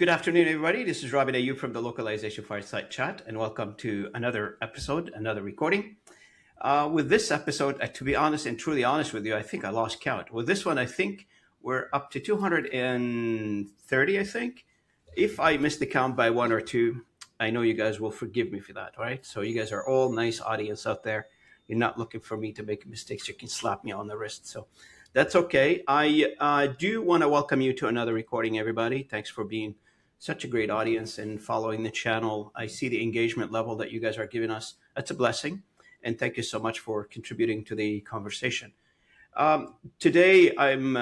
Good afternoon, everybody. This is Robin Ayub from the Localization Fireside Chat, and welcome to another episode, another recording. With this episode, to be honest and truly honest with you, I think I lost count. With this one, I think we're up to 230, I think. If I missed the count by one or two, I know you guys will forgive me for that, right? So you guys are all nice audience out there. You're not looking for me to make mistakes. You can slap me on the wrist. So that's okay. I do want to welcome you to another recording, everybody. Thanks for being such a great audience and following the channel. I see the engagement level that you guys are giving us. That's a blessing. And thank you so much for contributing to the conversation. Today, I'm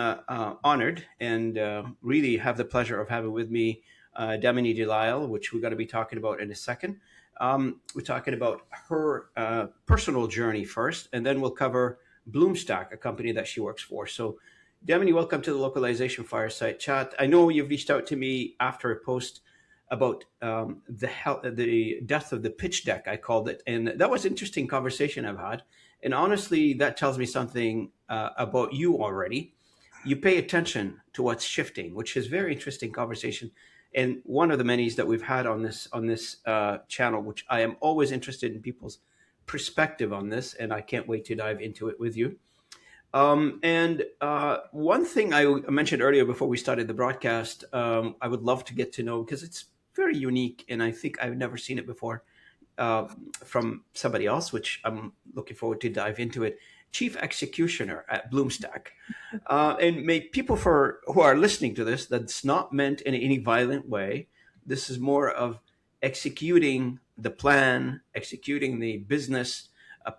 honored and really have the pleasure of having with me Damini Delisle, which we're going to be talking about in a second. We're talking about her personal journey first, and then we'll cover Bloomstack, a company that she works for. So Damini, welcome to the Localization Fireside Chat. I know you've reached out to me after a post about the death of the pitch deck, I called it. And that was an interesting conversation I've had. And honestly, that tells me something about you already. You pay attention to what's shifting, which is very interesting conversation. And one of the many that we've had on this channel, which I am always interested in people's perspective on this. And I can't wait to dive into it with you. And one thing I mentioned earlier before we started the broadcast, I would love to get to know because it's very unique, and I think I've never seen it before from somebody else, which I'm looking forward to dive into it. Chief Executioner at Bloomstack, and may people who are listening to this, that's not meant in any violent way. This is more of executing the plan, executing the business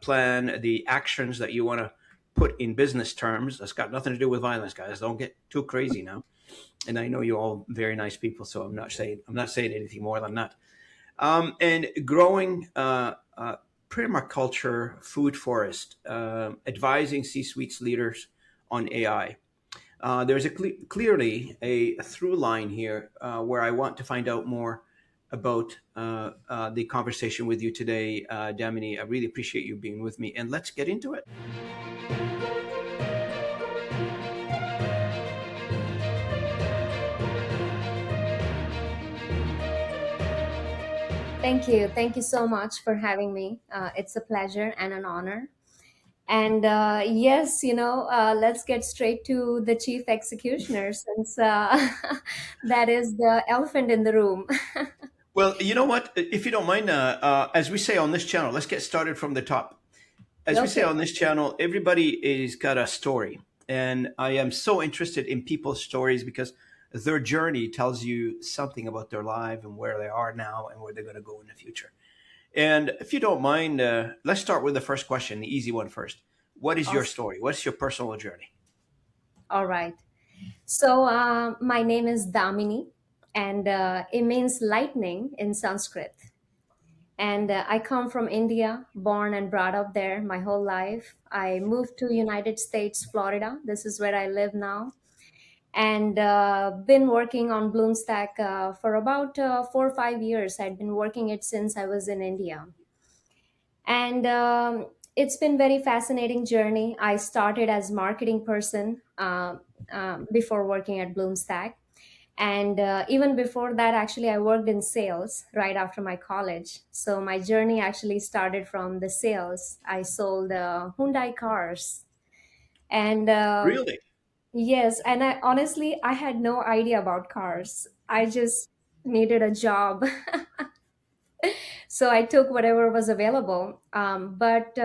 plan, the actions that you want to put in business terms. That's got nothing to do with violence, guys. Don't get too crazy now. And I know you're all very nice people, so I'm not saying anything more than that. And growing permaculture food forest, advising C-suite leaders on AI. There's clearly a through line here where I want to find out more about the conversation with you today, Damini. I really appreciate you being with me, and let's get into it. Thank you. Thank you so much for having me. It's a pleasure and an honor. And yes, let's get straight to the chief executioner since that is the elephant in the room. Well, you know what? If you don't mind, as we say on this channel, let's get started from the top. As we say Okay. on this channel, everybody is got a story. And I am so interested in people's stories because their journey tells you something about their life and where they are now and where they're going to go in the future. And if you don't mind, let's start with the first question, the easy one first. What is your Awesome. story? What's your personal journey? All right. So my name is Damini, and it means lightning in Sanskrit. And I come from India, born and brought up there my whole life. I moved to United States, Florida. This is where I live now, and been working on Bloomstack for about 4 or 5 years. I'd been working it since I was in India, and it's been very fascinating journey. I started as marketing person before working at Bloomstack, and even before that, actually, I worked in sales right after my college. So my journey actually started from the sales. I sold Hyundai cars, and Really? yes, and I honestly I had no idea about cars. I just needed a job. So I took whatever was available. But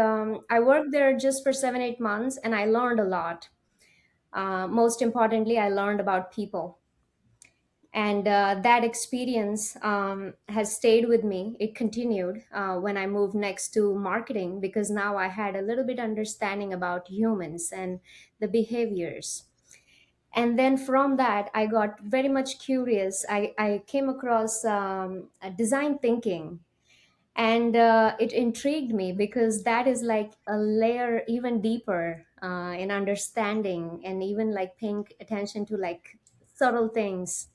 I worked there just for 7, 8 months and I learned a lot. Most importantly, I learned about people. And that experience has stayed with me. It continued when I moved next to marketing because now I had a little bit understanding about humans and the behaviors. And then from that I got very much curious. I came across design thinking, and it intrigued me because that is like a layer even deeper in understanding and even like paying attention to like subtle things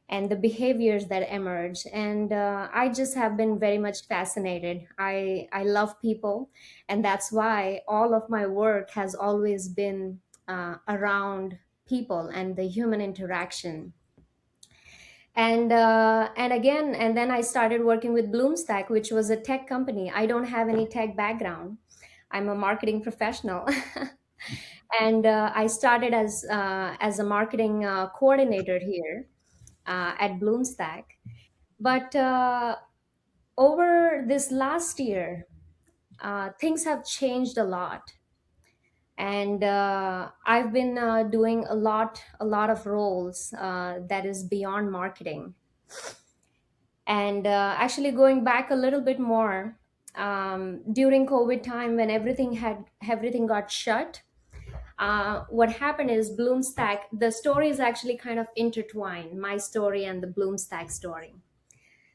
and the behaviors that emerge. And I just have been very much fascinated. I love people, and that's why all of my work has always been around people and the human interaction. And again, and then I started working with Bloomstack, which was a tech company. I don't have any tech background. I'm a marketing professional. And I started as a marketing coordinator here at Bloomstack. But over this last year, things have changed a lot, and I've been doing a lot of roles that is beyond marketing. And actually, going back a little bit more, during COVID time when everything got shut, what happened is Bloomstack. The story is actually kind of intertwined, my story and the Bloomstack story.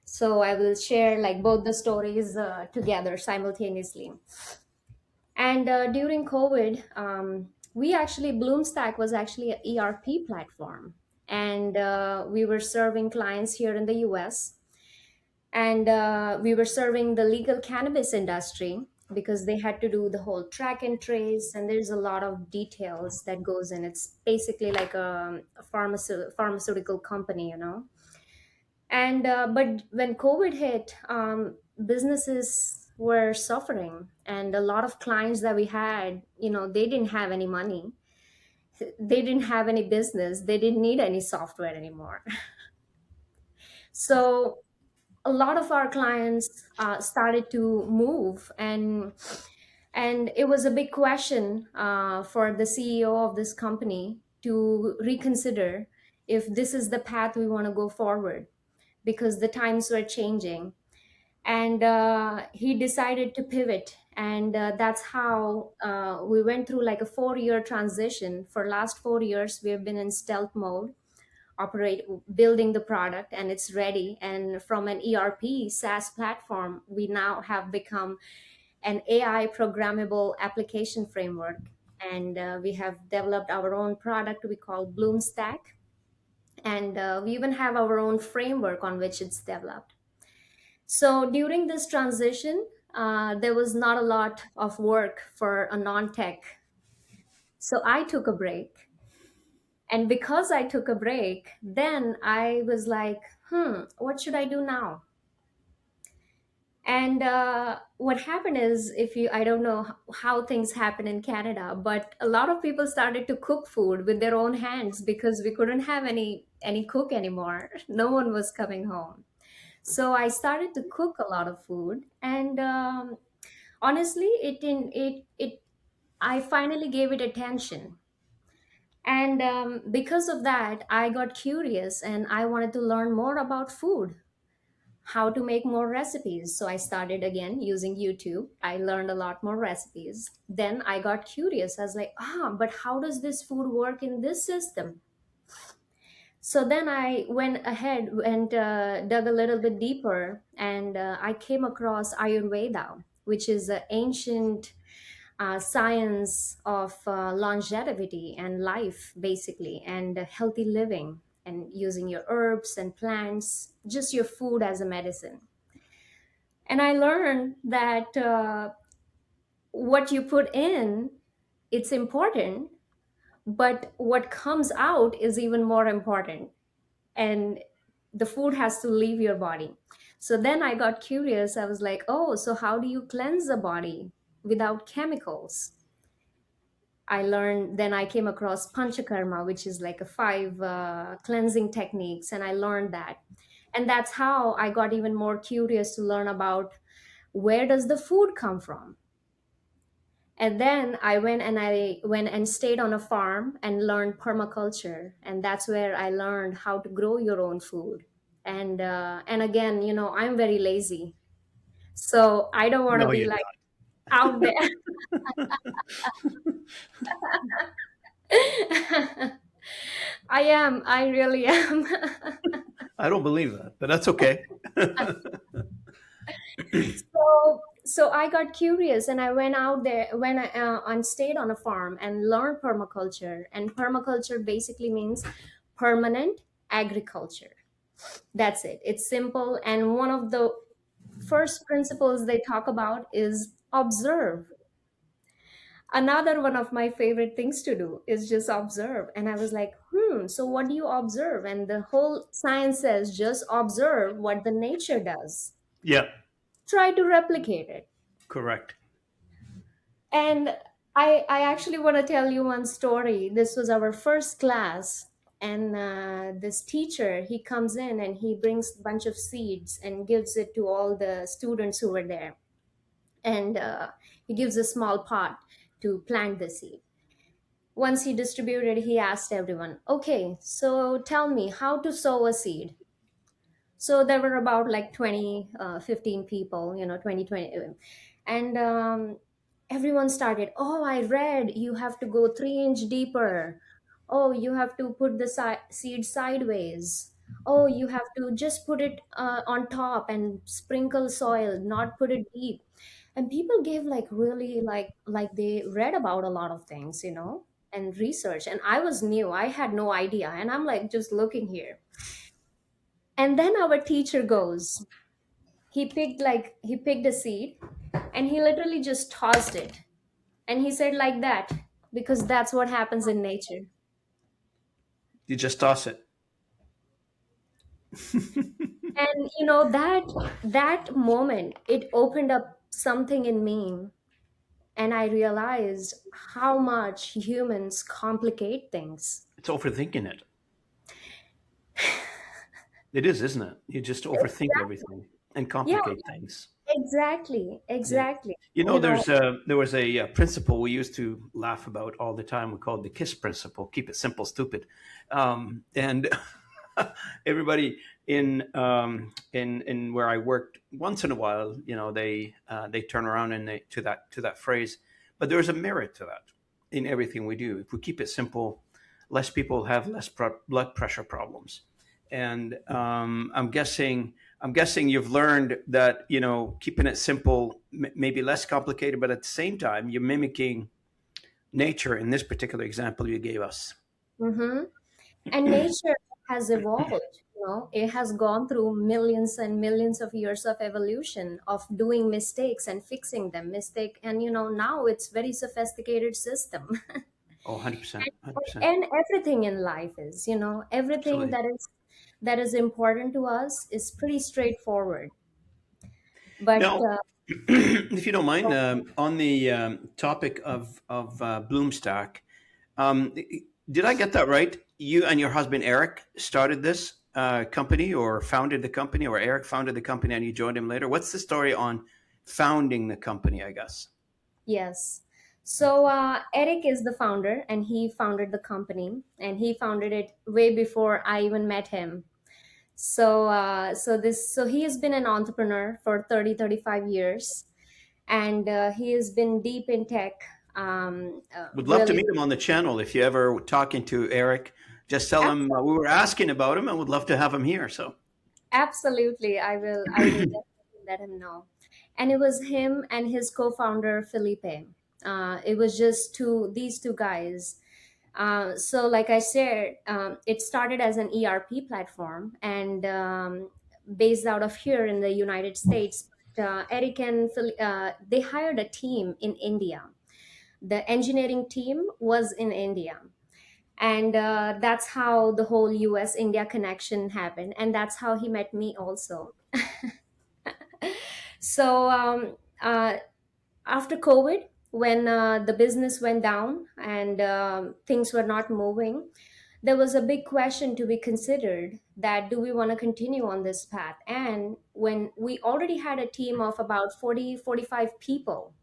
So I will share like both the stories together simultaneously. And during COVID, we actually Bloomstack was actually an ERP platform, and we were serving clients here in the U.S. And we were serving the legal cannabis industry because they had to do the whole track and trace, and there's a lot of details that goes in. It's basically like a pharmaceutical company, and but when COVID hit, businesses were suffering, and a lot of clients that we had, they didn't have any money, they didn't have any business, they didn't need any software anymore. So a lot of our clients started to move, and it was a big question for the CEO of this company to reconsider if this is the path we want to go forward, because the times were changing. And he decided to pivot, and that's how we went through like a 4-year transition. For last 4 years we have been in stealth mode, operate building the product, and it's ready. And from an ERP SaaS platform, we now have become an AI programmable application framework. And we have developed our own product we call Bloomstack, and we even have our own framework on which it's developed. So during this transition, there was not a lot of work for a non-tech. So I took a break. And because I took a break, then I was like, what should I do now? And what happened is, I don't know how things happen in Canada, but a lot of people started to cook food with their own hands because we couldn't have any cook anymore. No one was coming home. So I started to cook a lot of food, and honestly, I finally gave it attention. And because of that, I got curious and I wanted to learn more about food, how to make more recipes. So I started again using YouTube. I learned a lot more recipes. Then I got curious. I was like, but how does this food work in this system? So then I went ahead and dug a little bit deeper, and I came across Ayurveda, which is an ancient science of longevity and life, basically, and healthy living, and using your herbs and plants, just your food as a medicine. And I learned that what you put in, it's important, but what comes out is even more important. And the food has to leave your body. So then I got curious. I was like, oh, so how do you cleanse the body without chemicals? I learned, then I came across Panchakarma, which is like a five cleansing techniques, and I learned that. And that's how I got even more curious to learn about where does the food come from. And then I went and stayed on a farm and learned permaculture, and that's where I learned how to grow your own food. And again, I'm very lazy, so I don't want to No, be you're like not. out there. I really am. I don't believe that, but that's okay. So I got curious and I went out there when I and stayed on a farm and learned permaculture. And permaculture basically means permanent agriculture. That's it. It's simple. And one of the first principles they talk about is observe. Another one of my favorite things to do is just observe. And I was like, so what do you observe? And the whole science says just observe what the nature does. Yeah, Try to replicate it. correct. And I actually want to tell you one story. This was our first class, and this teacher, he comes in and he brings a bunch of seeds and gives it to all the students who were there. And he gives a small pot to plant the seed. Once he distributed, he asked everyone, okay, so tell me how to sow a seed. So there were about like 20, 15 people, 20. And everyone started, oh, I read you have to go 3 inch deeper. Oh, you have to put the seed sideways. Oh, you have to just put it on top and sprinkle soil, not put it deep. And people gave like really like they read about a lot of things, and research. And I was new, I had no idea. And I'm like just looking here. And then our teacher goes, he picked a seed and he literally just tossed it. And he said like that, because that's what happens in nature. You just toss it. And that moment, it opened up something in me. And I realized how much humans complicate things. It's overthinking it. It is, isn't it? You just overthink everything and Yeah, complicate things. exactly, Yeah. exactly. There was a principle we used to laugh about all the time. We called the KISS principle: keep it simple, stupid. And everybody in where I worked, once in a while, they turn around and they to that phrase. But there's a merit to that in everything we do. If we keep it simple, less people have less blood pressure problems. And I'm guessing you've learned that keeping it simple, maybe less complicated, but at the same time you're mimicking nature in this particular example you gave us. Mm-hmm. And nature has evolved. It has gone through millions and millions of years of evolution of doing mistakes and fixing them mistake. And now it's very sophisticated system. Oh, 100%, 100%. And everything in life is, everything Absolutely. that is important to us is pretty straightforward. But Now, if you don't mind, on the topic of Bloomstack, um, did I get that right? You and your husband Eric started this company, or founded the company, or Eric founded the company and you joined him later. What's the story on founding the company? I guess. yes. So Eric is the founder, and he founded the company, and he founded it way before I even met him. So he has been an entrepreneur for 30, 35 years, and he has been deep in tech. Would love to Really, meet him on the channel. If you ever talking to Eric, just tell him we were asking about him and would love to have him here. So, absolutely, I will definitely let him know. And it was him and his co-founder Felipe. It was just these two guys. So, like I said, it started as an ERP platform, and based out of here in the United States. But, Eric and they hired a team in India. The engineering team was in India, and that's how the whole US India connection happened, and that's how he met me also. So after COVID, when the business went down and things were not moving, there was a big question to be considered, that do we want to continue on this path? And when we already had a team of about 40, 45 people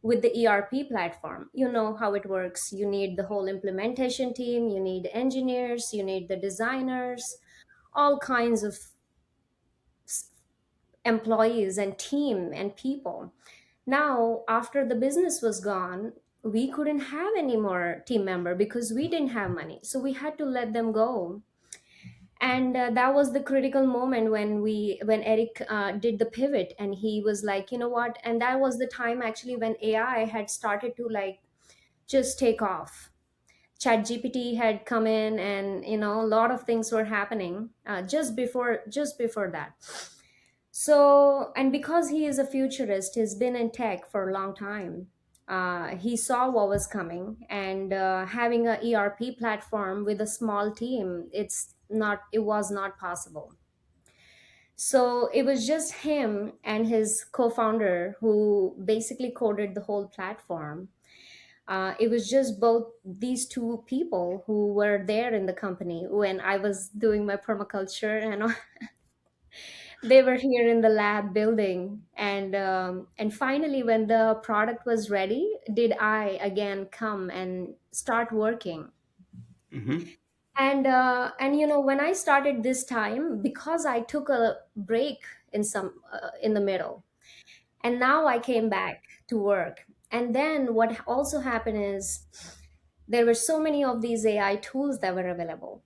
with the ERP platform, you know how it works. You need the whole implementation team, you need engineers, you need the designers, all kinds of employees and team and people. Now, after the business was gone, we couldn't have any more team member because we didn't have money. So we had to let them go. And that was the critical moment when Eric did the pivot, and he was like, you know what? And that was the time actually when AI had started to like just take off. Chat GPT had come in, and a lot of things were happening just before that. So, and because he is a futurist, he's been in tech for a long time. He saw what was coming, and having a ERP platform with a small team, it was not possible. So it was just him and his co-founder who basically coded the whole platform. It was just both these two people who were there in the company when I was doing my permaculture, and they were here in the lab building. And finally, when the product was ready, did I again come and start working. Hmm. And when I started this time, because I took a break in the middle, and now I came back to work. And then what also happened is there were so many of these AI tools that were available.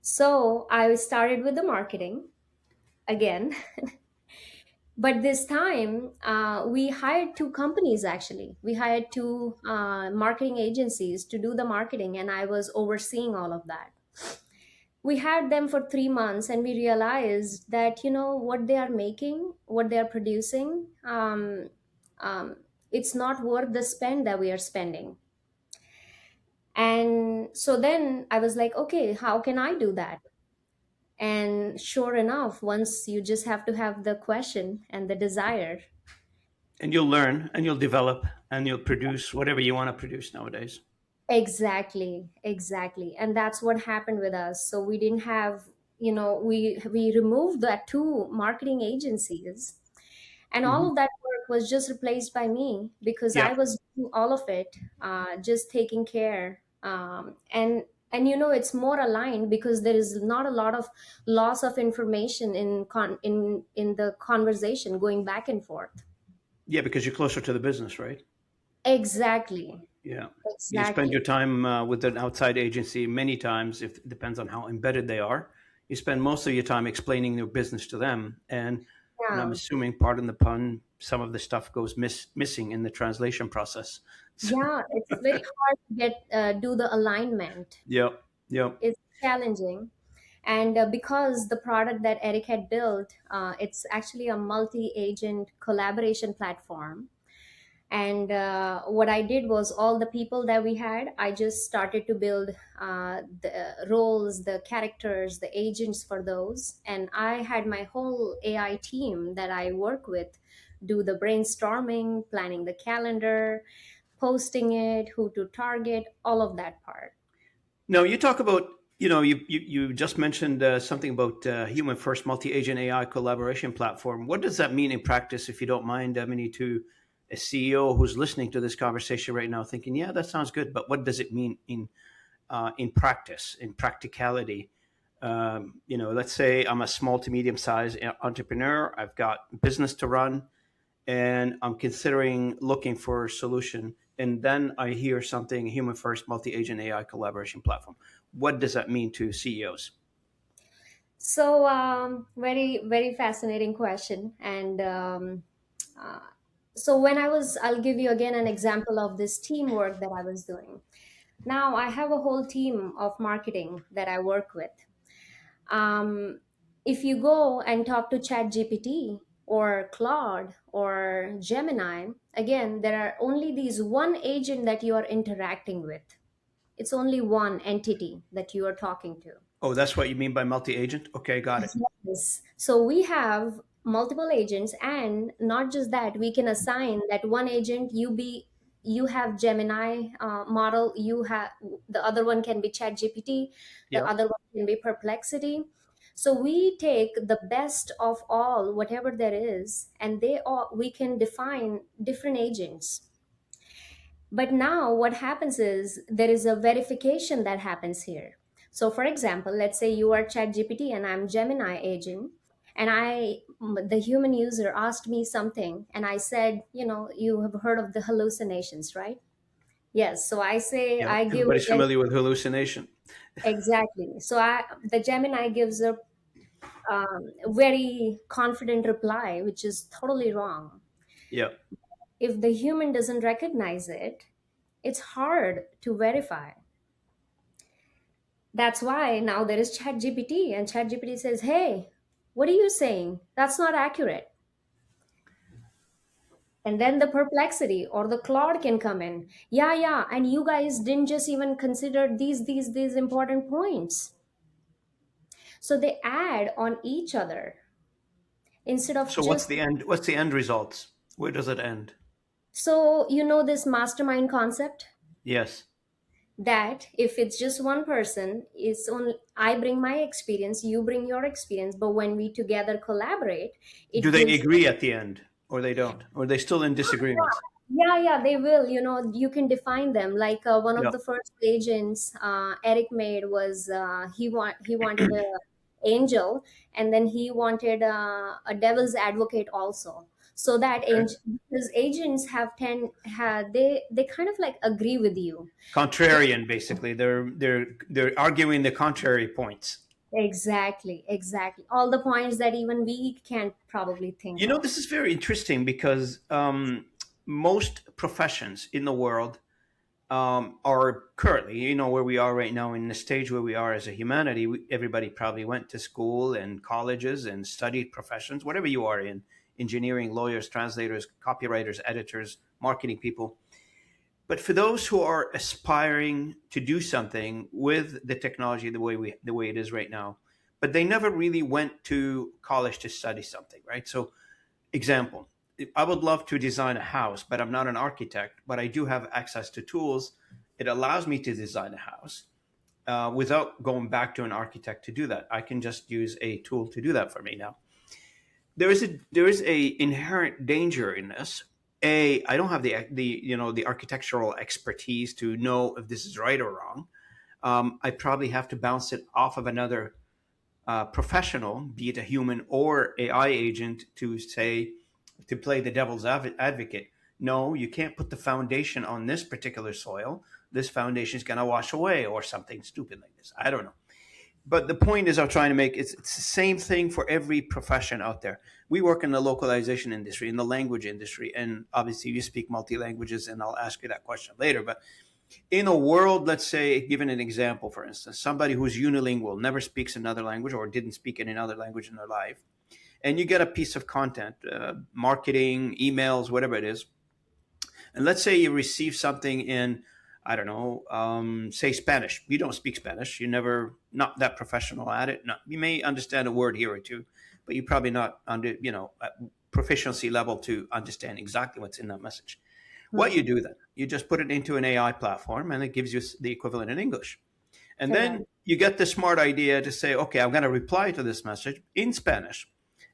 So I started with the marketing again. But this time, we hired two companies actually. We hired two marketing agencies to do the marketing, and I was overseeing all of that. We had them for 3 months, and we realized that, what they are making, what they are producing, um, it's not worth the spend that we are spending. And so then I was like, okay, how can I do that? And sure enough, once you just have to have the question and the desire. And you'll learn and you'll develop and you'll produce whatever you want to produce nowadays. Exactly, exactly. And that's what happened with us. So we didn't have, we removed the two marketing agencies, and all Hmm. of that work was just replaced by me because Yeah. I was doing all of it, just taking care. And it's more aligned because there is not a lot of loss of information in the conversation going back and forth. Yeah, because you're closer to the business, right? Exactly, Yeah. You spend your exactly. time with an outside agency many times, if it depends on how embedded they are. You spend most of your time explaining your business to them. And I'm Yeah. assuming, pardon the pun, some of the stuff goes missing in the translation process. So, Yeah, it's very hard to get do the alignment. yep. Yep. It's challenging, and because the product that Eric had built, it's actually a multi-agent collaboration platform. And what I did was all the people that we had, I just started to build the roles, the characters, the agents for those, and I had my whole AI team that I work with do the brainstorming, planning the calendar, posting it, who to target, all of that part. No, you talk about, you just mentioned something about human first multi agent AI collaboration platform. What does that mean in practice, if you don't mind, Emily, to a CEO who's listening to this conversation right now, thinking, yeah, that sounds good, but what does it mean in practice, in practicality? Let's say I'm a small to medium sized entrepreneur. I've got business to run and I'm considering looking for a solution. And then I hear something human first multi agent AI collaboration platform. What does that mean to CEOs? So, very, very fascinating question. And uh, so, I'll give you again an example of this teamwork that I was doing. Now, I have a whole team of marketing that I work with. Um, if you go and talk to ChatGPT or Claude or Gemini, again, there are only these one agent that you are interacting with. It's only one entity that you are talking to. Oh, that's what you mean by multi agent? Okay, got it. Yes. So we have multiple agents, and not just that, we can assign that one agent you have Gemini model, you have the other one can be Chat GPT, the Yep. other one can be Perplexity. So we take the best of all, whatever there is, and we can define different agents. But now what happens is there is a verification that happens here. So for example, let's say you are ChatGPT and I'm Gemini agent, and the human user asked me something, and I said, you have heard of the hallucinations, right? Yes. So I say Yep. I give a Everybody's familiar with hallucination. exactly. So the Gemini gives a very confident reply, which is totally wrong. Yep. If the human doesn't recognize it, it's hard to verify. That's why now there is ChatGPT, and ChatGPT says, "Hey, what are you saying? That's not accurate." And then the perplexity or the cloud can come in. Yeah, yeah, and you guys didn't just even consider these important points. So they add on each other instead of So what's just. the end? What's the end results? Where does it end? So you know this mastermind concept, Yes. that if it's just one person, it's only I bring my experience, you bring your experience, but when we together collaborate, Do it they gives. agree at the end, or they don't, or are they still in disagreements? Yeah, yeah, they will. You can define them. Like one of Yeah. the first agents Eric made was he wanted a angel, and then he wanted a devil's advocate also. So that Okay. because agents they kind of like agree with you. Contrarian, basically. They're arguing the contrary points. Exactly, exactly. All the points that even we can't probably think You know, of. this is very interesting because most professions in the world are currently, where we are right now in the stage where we are as a humanity. Everybody probably went to school and colleges and studied professions, whatever you are in engineering, lawyers, translators, copywriters, editors, marketing people. But for those who are aspiring to do something with the technology the way it is right now, but they never really went to college to study something, right? So, example, I would love to design a house, but I'm not an architect, but I do have access to tools. It allows me to design a house without going back to an architect to do that. I can just use a tool to do that for me now. There is a inherent danger in this. I don't have the architectural expertise to know if this is right or wrong. I probably have to bounce it off of another professional, be it a human or AI agent, to play the devil's advocate. No, you can't put the foundation on this particular soil. This foundation is going to wash away, or something stupid like this. I don't know. But the point is, I'm trying to make it's the same thing for every profession out there. We work in the localization industry, in the language industry, and obviously you speak multi languages, and I'll ask you that question later. But in a world, let's say, given an example, for instance, somebody who's unilingual, never speaks another language or didn't speak any other language in their life, and you get a piece of content, marketing, emails, whatever it is, and let's say you receive something in, I don't know, say Spanish. You don't speak Spanish. You never, not that professional at it. Not, you may understand a word here or two, but you're probably not under, at proficiency level to understand exactly what's in that message. What you Hmm. do then, you just put it into an AI platform and it gives you the equivalent in English. And then Correct. you get the smart idea to say, okay, I'm going to reply to this message in Spanish.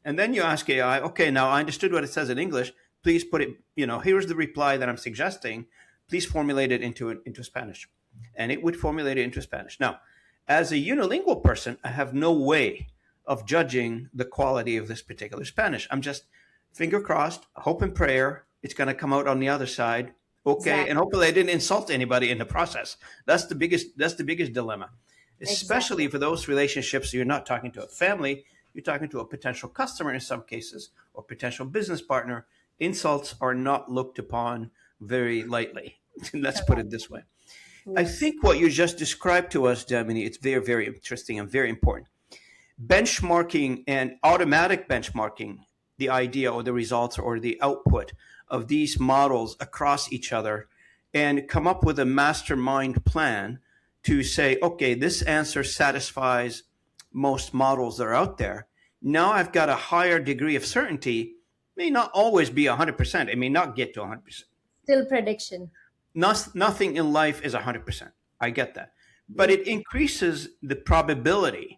And then you ask AI, okay, now I understood what it says in English. Please put it, here's the reply that I'm suggesting. Please formulate it into Spanish. And it would formulate it into Spanish. Now, as a unilingual person, I have no way of judging the quality of this particular Spanish. I'm just finger crossed, hope and prayer. It's going to come out on the other side. Okay. And Exactly. hopefully I didn't insult anybody in the process. That's the biggest dilemma, especially Exactly. for those relationships. You're not talking to a family, you're talking to a potential customer in some cases, or potential business partner. Insults are not looked upon very lightly. Let's put Correct. it this way. I Yes. think what you just described to us, Damini, it's very, very interesting and very important. Benchmarking and automatic benchmarking the idea or the results or the output of these models across each other and come up with a mastermind plan to say, okay, this answer satisfies most models that are out there. Now I've got a higher degree of certainty. May not always be 100%. It may not get to 100%. Still prediction. Nothing in life is 100%. I get that. But Mm. it increases the probability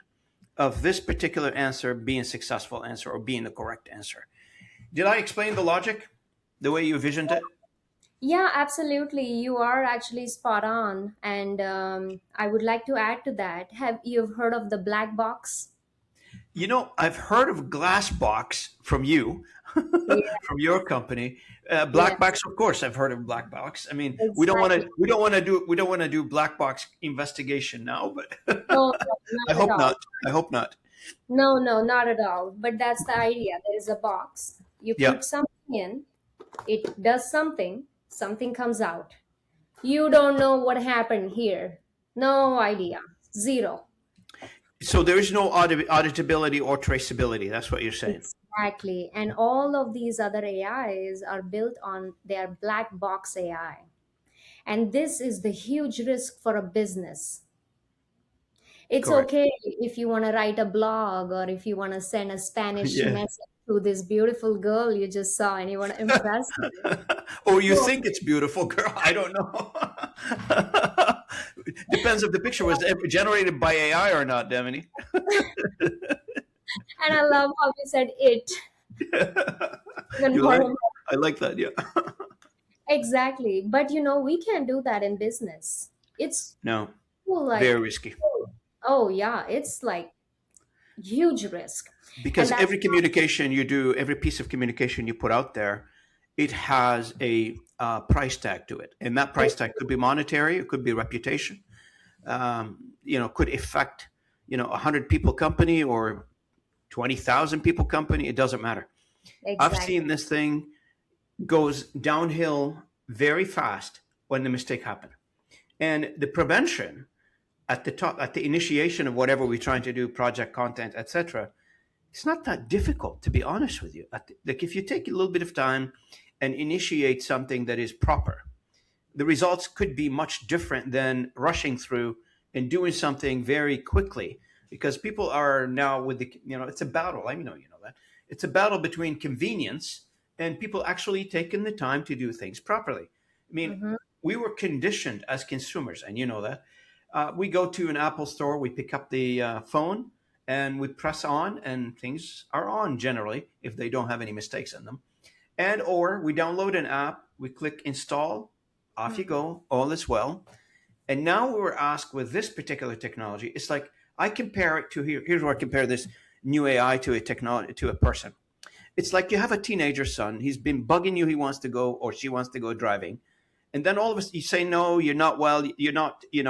of this particular answer being a successful answer or being the correct answer. Did I explain the logic the way you envisioned it? Yeah, absolutely. You are actually spot on. And I would like to add to that. Have you've heard of the black box? I've heard of Glassbox from you, Yeah, from your company. yeah, Black box, of course, I've heard of black box. I mean, we don't want exactly. to, we don't want to do, we don't want to do black box investigation now, but No, no, I not at hope all. not. I hope not. No, no, not at all. But that's the idea. There is a box. You Yeah. put something in, it does something, something comes out. You don't know what happened here. No idea. Zero. So there is no auditability or traceability. That's what you're saying. Exactly. And all of these other AIs are built on their black box AI. And this is the huge risk for a business. It's Correct. okay if you want to write a blog or if you want to send a Spanish Yeah. message to this beautiful girl you just saw and you want to impress her. Or you So, think it's beautiful, girl. I don't know. Depends if the picture was generated by AI or not, Damini. and I love how you said it, even You more. like? I like that. Yeah. Exactly. But we can't do that in business. It's No, like, very risky. oh yeah, it's like huge risk. And Because that's every communication you do, every piece of communication you put out there, it has a price tag to it, and that price tag could be monetary, it could be reputation, could affect 100 people company or 20,000 people company. It doesn't matter. I've exactly. seen this thing goes downhill very fast when the mistake happened, and the prevention at the top, at the initiation of whatever we're trying to do, project content, etc. It's not that difficult, to be honest with you. Like if you take a little bit of time and initiate something that is proper, the results could be much different than rushing through and doing something very quickly, because people are now with it's a battle. I know you know that. It's a battle between convenience and people actually taking the time to do things properly. I mean, Hmm. we were conditioned as consumers, and you know that. We go to an Apple store, we pick up the phone, and we press on, and things are on generally if they don't have any mistakes in them. And or we download an app, we click install, off you go, all is well. And now we were asked with this particular technology, it's like I compare it to here's where I compare this new AI to a technology to a person. It's like you have a teenager son, he's been bugging you, he wants to go or she wants to go driving. And then all of a sudden you say, no, you're not well, you're not, you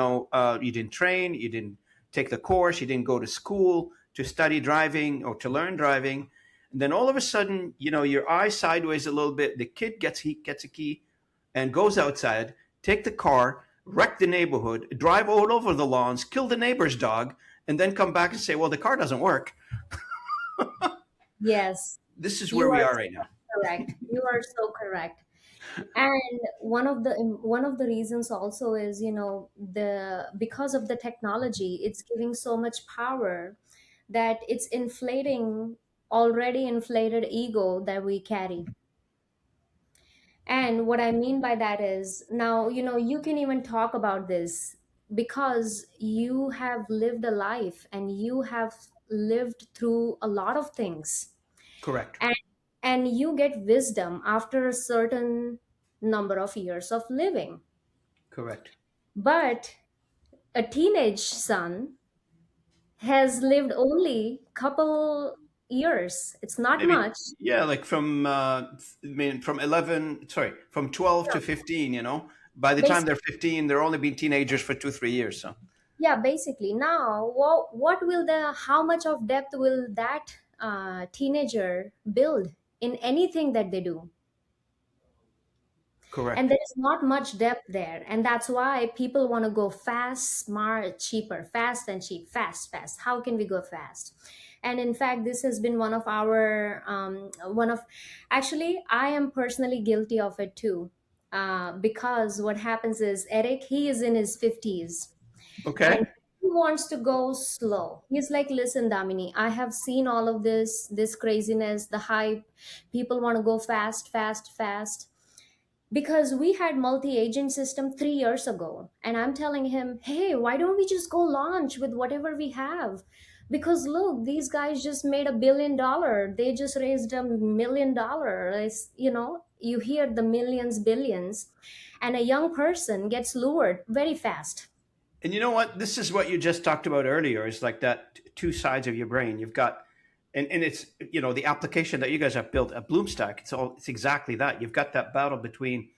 didn't train, you didn't take the course, you didn't go to school to study driving or to learn driving. And then all of a sudden, your eye sideways a little bit, the kid gets a key and goes outside, take the car, wreck the neighborhood, drive all over the lawns, kill the neighbor's dog, and then come back and say, well, the car doesn't work. Yes, This is where you we are are right so now. correct. You are so correct. And one of the reasons also is, the because of the technology, it's giving so much power that it's inflating already inflated ego that we carry. And what I mean by that is now, you can even talk about this because you have lived a life and you have lived through a lot of things. Correct. And you get wisdom after a certain number of years of living. Correct. But a teenage son has lived only couple years. It's not Maybe, much. yeah, like from 11, sorry, from 12 to 15, by the time they're 15, they're only been teenagers for 2, 3 years. So Yeah, basically. Now, how much of depth will that teenager build in anything that they do? And correct. there is not much depth there. And that's why people want to go fast, smart, cheaper, fast and cheap, fast, fast. How can we go fast? And in fact, this has been actually, I am personally guilty of it too. Because what happens is, Eric, he is in his 50s and Okay. he wants to go slow. He's like, listen, Damini, I have seen all of this craziness, the hype. People want to go fast, fast, fast. Because we had multi-agent system 3 years ago. And I'm telling him, hey, why don't we just go launch with whatever we have? Because look, these guys just made $1 billion. They just raised $1 million. You hear the millions, billions, and a young person gets lured very fast. And you know what? This is what you just talked about earlier. Is like that two sides of your brain. You've got, and it's the application that you guys have built at Bloomstack. It's exactly that. You've got that battle between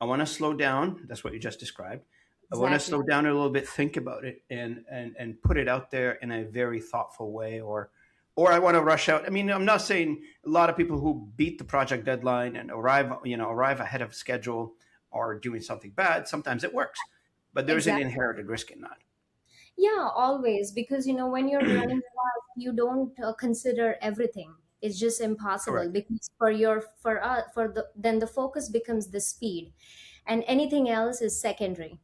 I want to slow down. That's what you just described. I want to Exactly. slow down a little bit, think about it, and put it out there in a very thoughtful way, or I want to rush out. I mean, I'm not saying a lot of people who beat the project deadline and arrive ahead of schedule are doing something bad. Sometimes it works, but there's an Exactly. inherited risk in that. Yeah, always. Because, when you're running fast, you don't consider everything. It's just impossible, Correct. because for the then the focus becomes the speed, and anything else is secondary.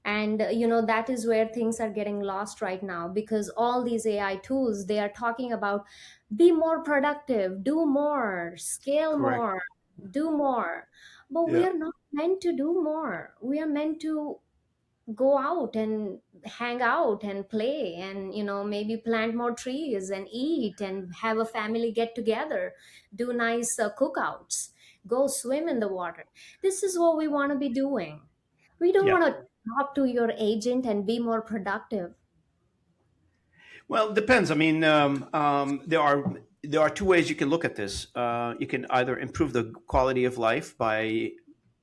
And that is where things are getting lost right now, because all these AI tools, they are talking about be more productive, do more, scale Correct. more, do more. But we Yeah. are not meant to do more. We are meant to go out and hang out and play, and maybe plant more trees and eat and have a family get together, do nice cookouts, go swim in the water. This is what we want to be doing. We don't Yeah. want to talk to your agent and be more productive. Well, it depends. I mean, there are two ways you can look at this. You can either improve the quality of life by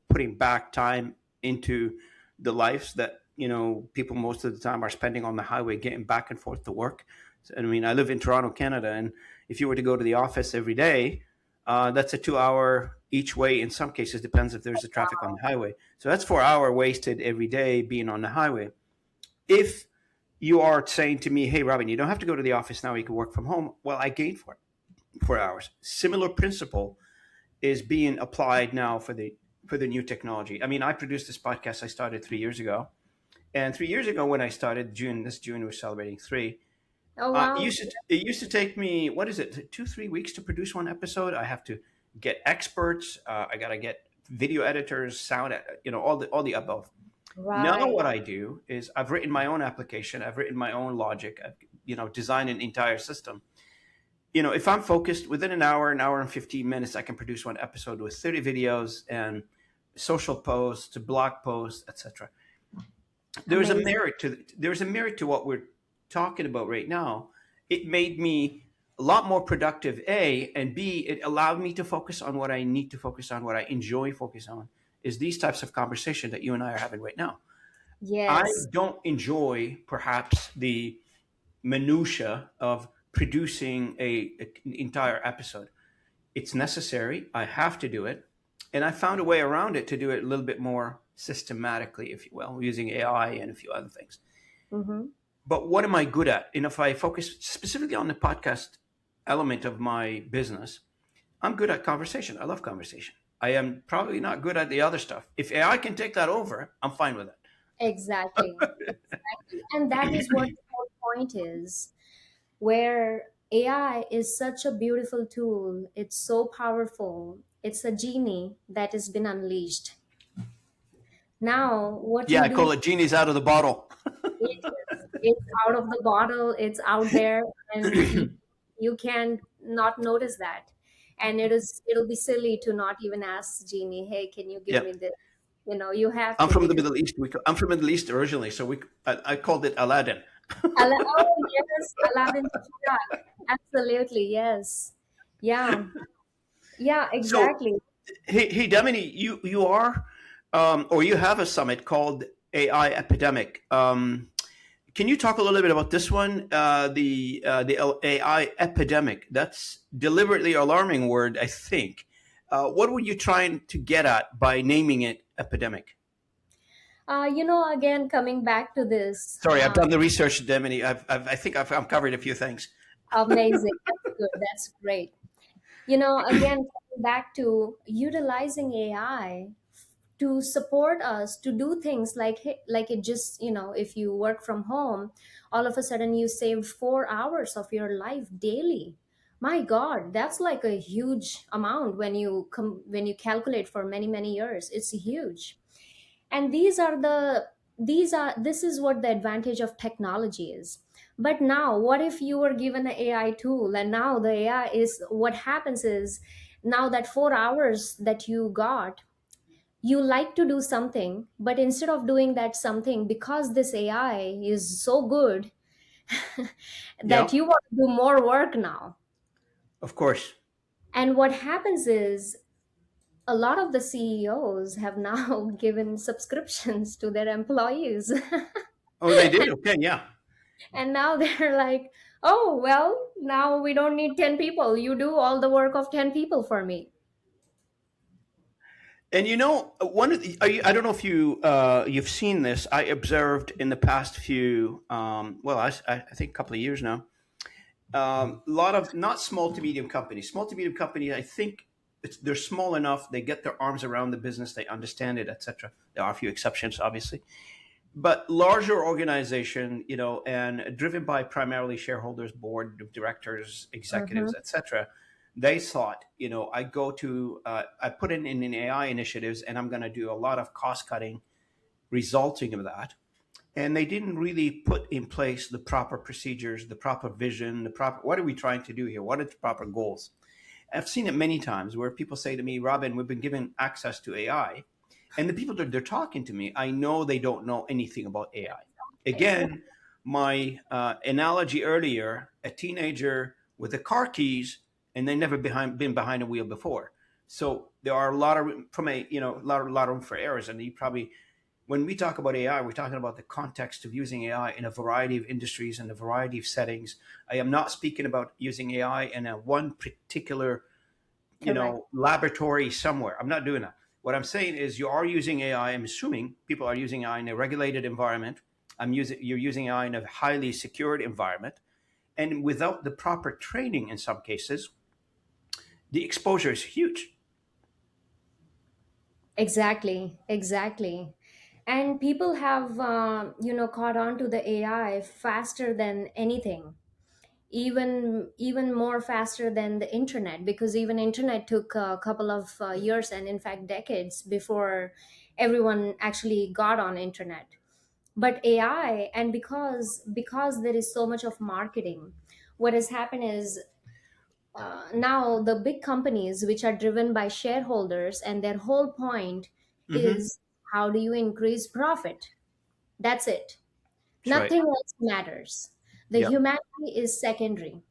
putting back time into the lives that people most of the time are spending on the highway, getting back and forth to work. So, I mean, I live in Toronto, Canada, and if you were to go to the office every day, that's a 2 hour each way. In some cases, depends if there's a traffic on the highway. So that's 4 hour wasted every day being on the highway. If you are saying to me, hey, Robin, you don't have to go to the office now. You can work from home. Well, I gained 4 hours. Similar principle is being applied now for the new technology. I mean, I produced this podcast. I started 3 years ago, and 3 years ago when I started, this June we're celebrating three. Oh It wow. used to it used to take me, what is it, 2 3 weeks to produce one episode. I have to get experts. I gotta get video editors, sound, all the above. Now Right. what I do is I've written my own application. I've written my own logic. I've designed an entire system. If I'm focused within an hour and 15 minutes, I can produce one episode with 30 videos and social posts, blog posts, etc. Amazing. There's a merit to what we're talking about right now. It made me a lot more productive, A, and B, it allowed me to focus on what I need to focus on, what I enjoy focus on, is these types of conversation that you and I are having right now. I Yes. don't enjoy perhaps the minutia of producing an entire episode. It's necessary. I have to do it. And I found a way around it to do it a little bit more systematically, if you will, using AI and a few other things. Mm-hmm. But what am I good at? And if I focus specifically on the podcast element of my business, I'm good at conversation. I love conversation. I am probably not good at the other stuff. If AI can take that over, I'm fine with it. Exactly. Exactly. And that is what the whole point is, where AI is such a beautiful tool. It's so powerful. It's a genie that has been unleashed. Now, what Yeah, you I do, call it genies out of the bottle. it's out of the bottle, it's out there, and you can not notice that. And it'll be silly to not even ask genie, hey, can you give Yeah, me this? You have I'm to, from the because Middle East. I'm from the Middle East originally, so I called it Aladdin. Oh yes, Aladdin Chirag. Absolutely, yes. Yeah, yeah, So, exactly. hey, Damini, you are, or you have a summit called AI Epidemic. Can you talk a little bit about this one, the AI epidemic? That's deliberately alarming word, I think. What were you trying to get at by naming it epidemic? Again, coming back to this, Sorry, I've done the research, Damini. I think I've covered a few things. amazing. That's good. That's great. Again, coming back to utilizing AI to support us to do things like it just, if you work from home, all of a sudden you saved 4 hours of your life daily. My God, that's like a huge amount when you calculate for many, many years. It's huge. And this is what the advantage of technology is. But now what if you were given an AI tool, and now the AI is, what happens is, now that 4 hours that you got, you like to do something, but instead of doing that something, because this AI is so good, that Yeah, you want to do more work now. of course. And what happens is, a lot of the CEOs have now given subscriptions to their employees. Oh, they did. Okay, yeah. And now they're like, oh, well, now we don't need 10 people. You do all the work of 10 people for me. And one of I don't know if you've seen this. I observed in the past few, well, I think a couple of years now. lot of not small to medium companies. Small to medium companies, I think they're small enough. They get their arms around the business. They understand it, etc. There are a few exceptions, obviously, but larger organization, and driven by primarily shareholders, board of directors, Mm-hmm. executives, etc. They thought, I put in AI initiatives, and I'm going to do a lot of cost cutting resulting of that. And they didn't really put in place the proper procedures, the proper vision, the proper what are we trying to do here? What are the proper goals? I've seen it many times where people say to me, Robin, we've been given access to AI. And the people that they're talking to me, I know they don't know anything about AI. Again, my analogy earlier, a teenager with the car keys and they never been behind a wheel before. So there are a lot of from a lot of room for errors. And you probably when we talk about AI, we're talking about the context of using AI in a variety of industries and a variety of settings. I am not speaking about using AI in a one particular, Correct. laboratory somewhere. I'm not doing that. What I'm saying is you are using AI. I'm assuming people are using AI in a regulated environment. You're using AI in a highly secured environment. And without the proper training in some cases, the exposure is huge. Exactly, exactly. And people have, caught on to the AI faster than anything, even more faster than the internet, because even internet took a couple of years, and in fact decades, before everyone actually got on internet. But AI, and because there is so much of marketing, what has happened is, now the big companies which are driven by shareholders, and their whole point Mm-hmm. is, how do you increase profit? That's it. That's right. Nothing else matters. The Yep. humanity is secondary.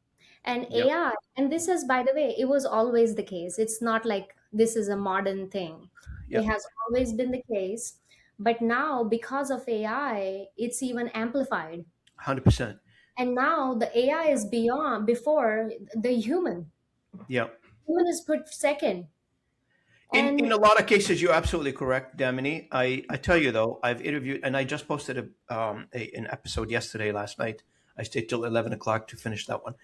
And Yep. AI, and this is, by the way, it was always the case. It's not like this is a modern thing. It Yep. has always been the case. But now, because of AI, it's even amplified. 100%. And now the AI is beyond, before the human. Yep. Human is put second. In And a lot of cases, you're absolutely correct, Damini. I tell you though, I've interviewed and I just posted an episode yesterday, last night. I stayed till 11 o'clock to finish that one.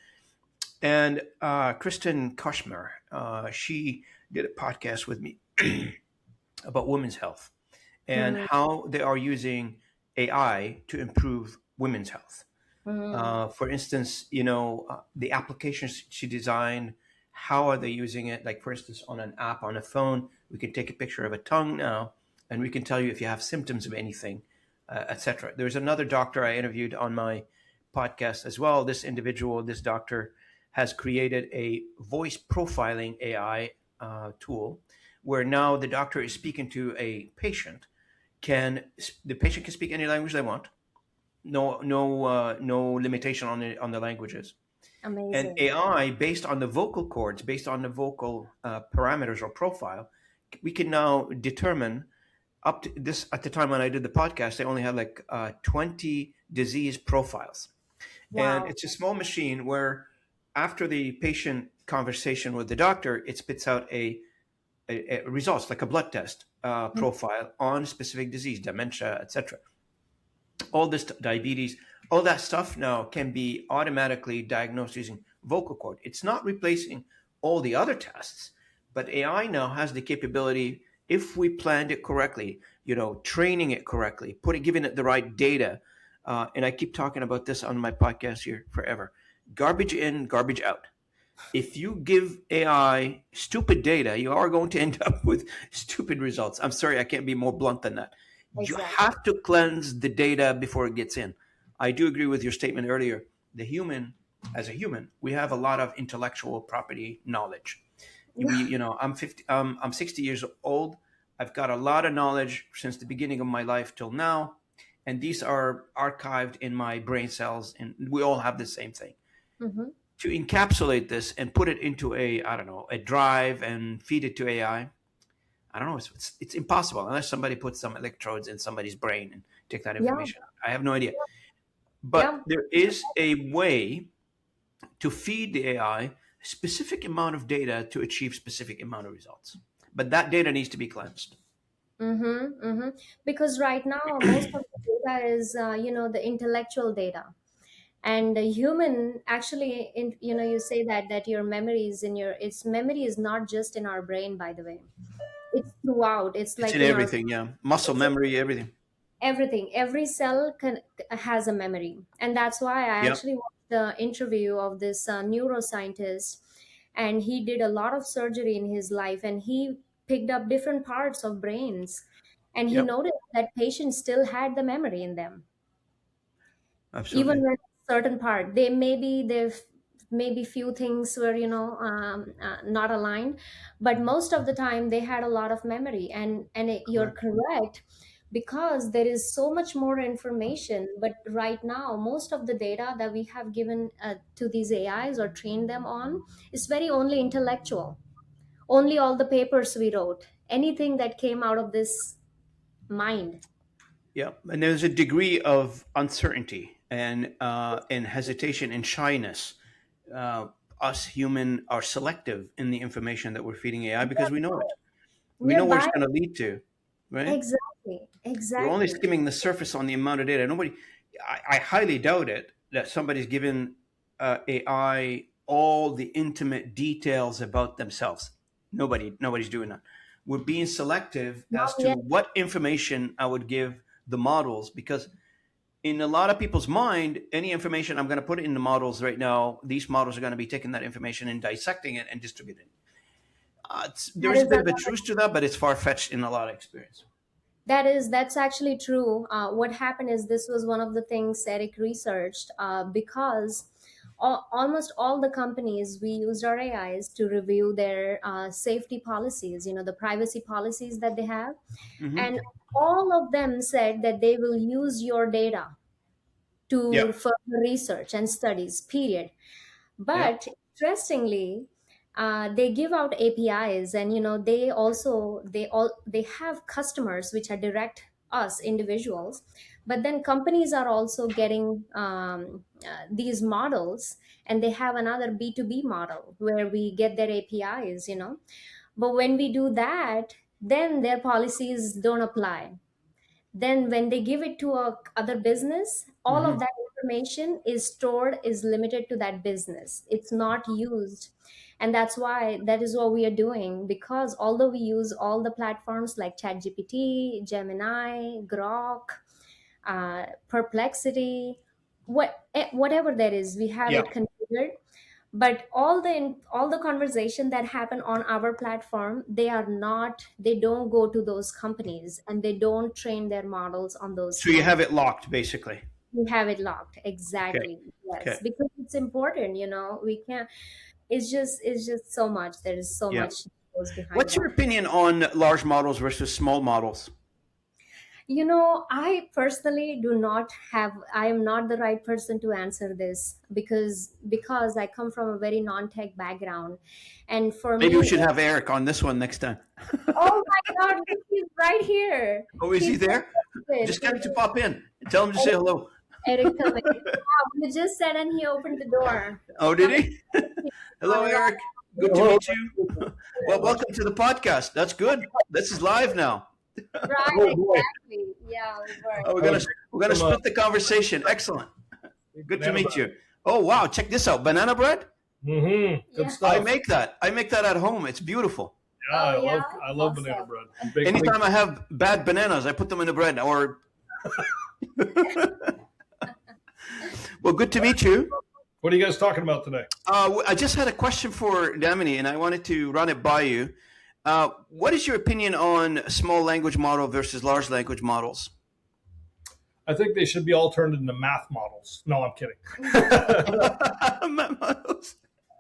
And Kristen Kushmer, she did a podcast with me about women's health and mm, how they are using AI to improve women's health. mm, For instance, the applications she designed, how are they using it? Like, for instance, on an app on a phone, we can take a picture of a tongue now, and we can tell you if you have symptoms of anything, etc. There's another doctor I interviewed on my podcast as well. This individual, this doctor, has created a voice profiling AI tool where now the doctor is speaking to a patient. Can the patient can speak any language they want, no limitation on the languages. And amazing. AI, based on the vocal cords, based on the vocal parameters or profile, we can now determine up to this. At the time when I did the podcast, they only had like 20 disease profiles, and Wow. it's a small machine where after the patient conversation with the doctor, it spits out a results like a blood test profile on specific disease, dementia, etc. All this diabetes, all that stuff now can be automatically diagnosed using vocal cord. It's not replacing all the other tests, but AI now has the capability, if we planned it correctly, training it correctly, giving it the right data. And I keep talking about this on my podcast here forever. Garbage in, garbage out. If you give AI stupid data, you are going to end up with stupid results. I'm sorry, I can't be more blunt than that. You Exactly. have to cleanse the data before it gets in. I do agree with your statement earlier. The human, as a human, we have a lot of intellectual property knowledge. I'm 50. I'm 60 years old. I've got a lot of knowledge since the beginning of my life till now, and these are archived in my brain cells, and we all have the same thing Hmm. to encapsulate this and put it into a I don't know a drive and feed it to AI. I don't know. It's impossible unless somebody puts some electrodes in somebody's brain and take that Yeah. information out. I have no idea. But Yeah. there is a way to feed the AI a specific amount of data to achieve specific amount of results. But that data needs to be cleansed. Mm-hmm, mm-hmm. Because right now, most of the data is, the intellectual data. And the human actually, you say that your memory is in your, its memory is not just in our brain, by the way. It's throughout. It's It's like in in our, everything. Yeah, muscle it's in memory, everything. everything. Every cell has a memory. And that's why I Yeah, actually watched the interview of this neuroscientist, and he did a lot of surgery in his life, and he picked up different parts of brains, and he yep, noticed that patients still had the memory in them, even absolutely. when certain part they maybe they've maybe few things were not aligned, but most of the time they had a lot of memory. You're Correct. correct, because there is so much more information, but right now most of the data that we have given to these AIs or trained them on is very only intellectual, only all the papers we wrote, anything that came out of this mind. Yeah, and there's a degree of uncertainty and hesitation and shyness. Uh, us human are selective in the information that we're feeding AI because we know it. We We're know where it's buying. going to lead to, right? Exactly, We're only exactly. skimming the surface on the amount of data. Nobody, I highly doubt it that somebody's given AI all the intimate details about themselves. Nobody's doing that. We're being selective Not as to yet. what information I would give the models because in a lot of people's mind, any information I'm going to put in the models right now, these models are going to be taking that information and dissecting it and distributing it. That There's a is bit of a another. truth to that, but it's far fetched in a lot of experience. That's actually true. What happened is this was one of the things Eric researched, because almost all the companies we used our AIs to review their safety policies, the privacy policies that they have, Hmm. and all of them said that they will use your data Yeah, to further research and studies. Period. yeah. But interestingly, they give out APIs, and they have customers which are direct us individuals, but then companies are also getting these models, and they have another B2B model where we get their APIs. But when we do that, then their policies don't apply. Then when they give it to a other business, all of Hmm. that information is stored, is limited to that business, it's not used. And that is what we are doing, because although we use all the platforms like ChatGPT, Gemini, Grok, Perplexity, whatever there is, we have Yeah. it configured. But all the conversation that happen on our platform, they don't go to those companies, and they don't train their models on those So you have it companies. locked, basically. We have it locked, Okay. exactly. Yes, Okay. because it's important. We can't. It's just so much. There is so Yeah. much that goes behind What's that. your opinion on large models versus small models? I personally do not have, I am not the right person to answer this, because I come from a very non-tech background. And for Maybe we me, should have Eric on this one next time. oh my God, he's right here. Oh, is he He's there? so good. Just get him to pop in and tell him to say hello. Eric, come in. Wow, you just said, and he opened the door. Oh, did Come he? in Hello, on right. Eric. Good to Hello. meet you. Well, welcome to the podcast. That's good. This is live now. Right, Oh boy. exactly. Yeah, we were. Oh, we're I gonna was we're gonna some split the conversation. Excellent. Good to banana meet bread. you. Oh wow, check this out. Banana bread. Good Yeah. I stuff. make that. I make that at home. It's beautiful. Yeah, Oh, yeah. I love banana Awesome. bread. Big Anytime I have bad bananas, I put them in the bread. Or well, good to meet you. What are you guys talking about today? I just had a question for Damini, and I wanted to run it by you. What is your opinion on small language model versus large language models? I think they should be all turned into math models. No, I'm kidding. Models.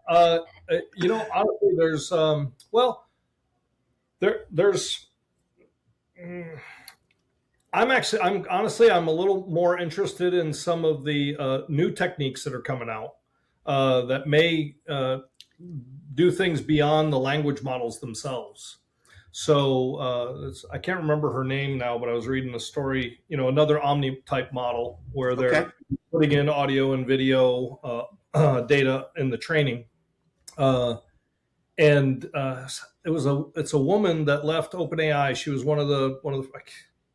uh, honestly, there's. mm, I'm a little more interested in some of the new techniques that are coming out that may do things beyond the language models themselves. So I can't remember her name now, but I was reading a story, another Omni type model where Okay. they're putting in audio and video data in the training. Uh, and it's a woman that left OpenAI. She was I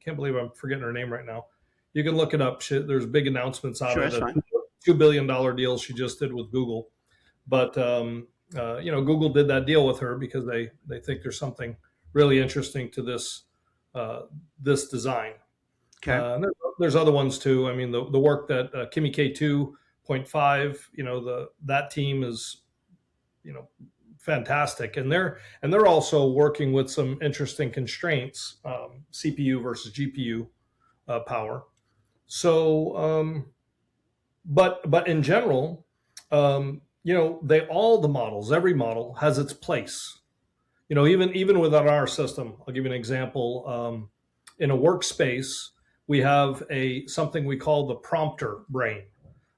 can't believe I'm forgetting her name right now. You can look it up. There's big announcements out Sure, of that's it. fine. $2 billion deal she just did with Google. But Google did that deal with her because they think there's something really interesting to this design. Okay. There's other ones too. I mean, the work that Kimmy K2.5, that team is, fantastic, and they're also working with some interesting constraints, CPU versus GPU power. So, but in general, the models, every model has its place. Even within our system, I'll give you an example. In a workspace, we have something we call the prompter brain.